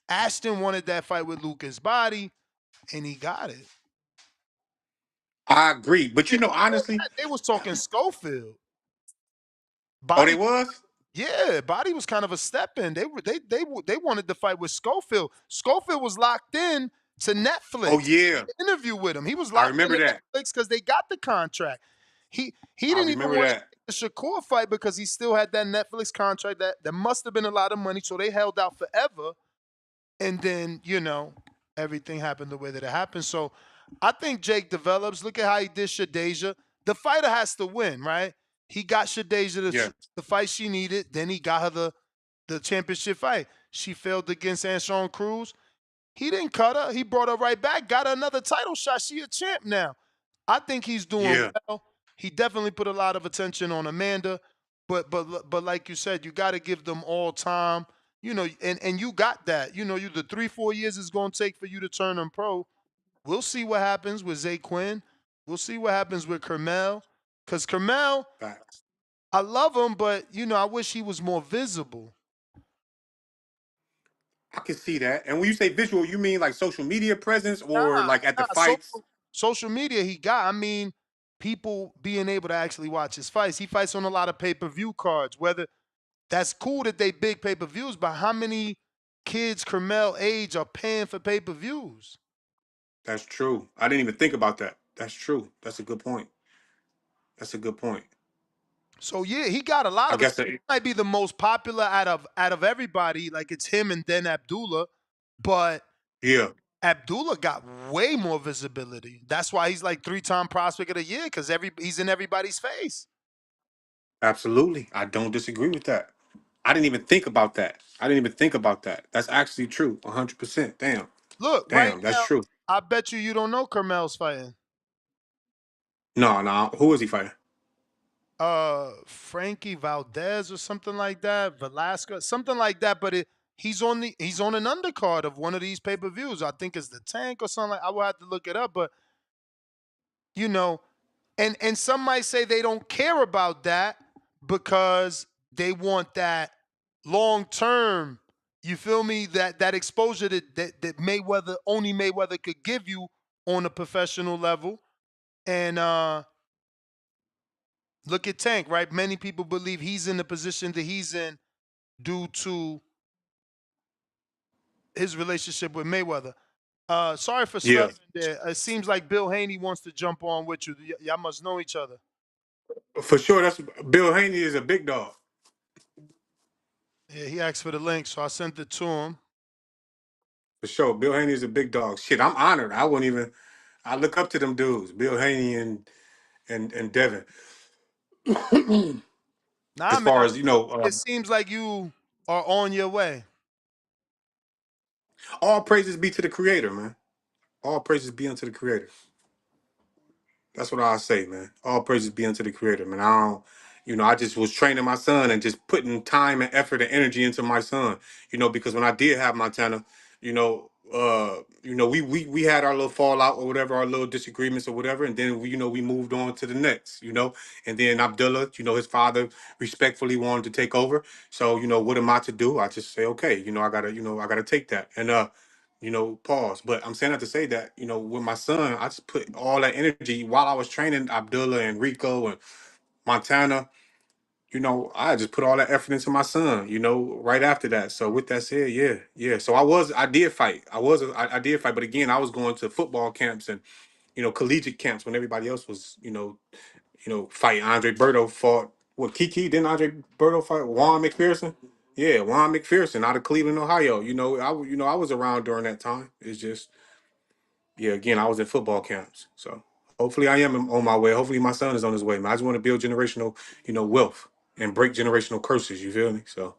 Ashton wanted that fight with Lucas Body, and he got it. I agree. But Yeah, before honestly, that, they was talking Schofield. oh, they Body, was. yeah, Body was kind of a step in. They wanted to fight with Schofield. Schofield was locked in to Oh Netflix. yeah, Interview with him. He was I locked remember into that. Netflix because they got the contract. He I didn't even remember want to that. take the Shakur fight because he still had that Netflix contract that must have been a lot of money. So they held out forever. And then, everything happened the way that it happened. So I think Jake develops. Look at how he did Shadeja. The fighter has to win, right? He got Shadeja Yeah, the fight she needed. Then he got her the championship fight. She failed against Anshon Cruz. He didn't cut her. He brought her right back, got her another title shot. She a champ now. I think he's doing yeah. well. He definitely put a lot of attention on Amanda, but like you said, you got to give them all time. And you got that. You the 3-4 years it's going to take for you to turn them pro. We'll see what happens with Zay Quinn. We'll see what happens with Kermel. Because Kermel, Facts. I love him, but I wish he was more visible. I can see that. And when you say visual, you mean like social media presence or Nah, like at the nah. fights? Social media, he got. I mean, people being able to actually watch his fights. He fights on a lot of pay-per-view cards. Whether that's cool that they big pay-per-views, but how many kids Kermel age are paying for pay-per-views? That's true. I didn't even think about that. That's true. That's a good point. That's a good point. So yeah, he got a lot I of it. guess He might be the most popular out of everybody. Like it's him and then Abdullah, but yeah, Abdullah got way more visibility. That's why he's like 3-time prospect of the year, because he's in everybody's face. absolutely. I don't disagree with that. I didn't even think about that. I didn't even think about that. That's actually true. 100%. Damn. Look, right Damn, that's now, true. I bet you don't know Kermel's fighting. No, no. Who is he fighting? Frankie Valdez or something like that, Velasquez, something like that. But he's on an undercard of one of these pay-per-views. I think it's the Tank or something. I will have to look it up, but you know, and some might say they don't care about that because they want that long term. You feel me? That exposure that Mayweather could give you on a professional level. And look at Tank, right? Many people believe he's in the position that he's in due to his relationship with Mayweather. Sorry for Yeah, stuttering there. It seems like Bill Haney wants to jump on with you. Y'all must know each other. for sure. That's Bill Haney is a big dog. Yeah, he asked for the link, so I sent it to him. For sure. Bill Haney is a big dog. Shit, I'm honored. I wouldn't even. I look up to them dudes, Bill Haney and Devin. Nah, As man, far as it seems like you are on your way. all praises be to the Creator, man. All praises be unto the Creator. That's what I say, man. All praises be unto the Creator, man. I don't, I just was training my son and just putting time and effort and energy into my son. Because when I did have Montana, we had our little fallout or whatever, our little disagreements or whatever, and then we moved on to the next, and then Abdullah, his father respectfully wanted to take over. So what am I to do? I just say, okay, I gotta take that, and pause. But I'm saying that to say that, with my son, I just put all that energy while I was training Abdullah and Rico and Montana. I just put all that effort into my son, right after that. So with that said, yeah, yeah. So I did fight. I did fight. But again, I was going to football camps and, collegiate camps when everybody else was, fighting. Andre Berto fought, what, Kiki? Didn't Andre Berto fight Juan McPherson? Yeah, Juan McPherson out of Cleveland, Ohio. I was around during that time. It's just, yeah, again, I was in football camps. So hopefully I am on my way. Hopefully my son is on his way, man. I just want to build generational, wealth and break generational curses. You feel me? So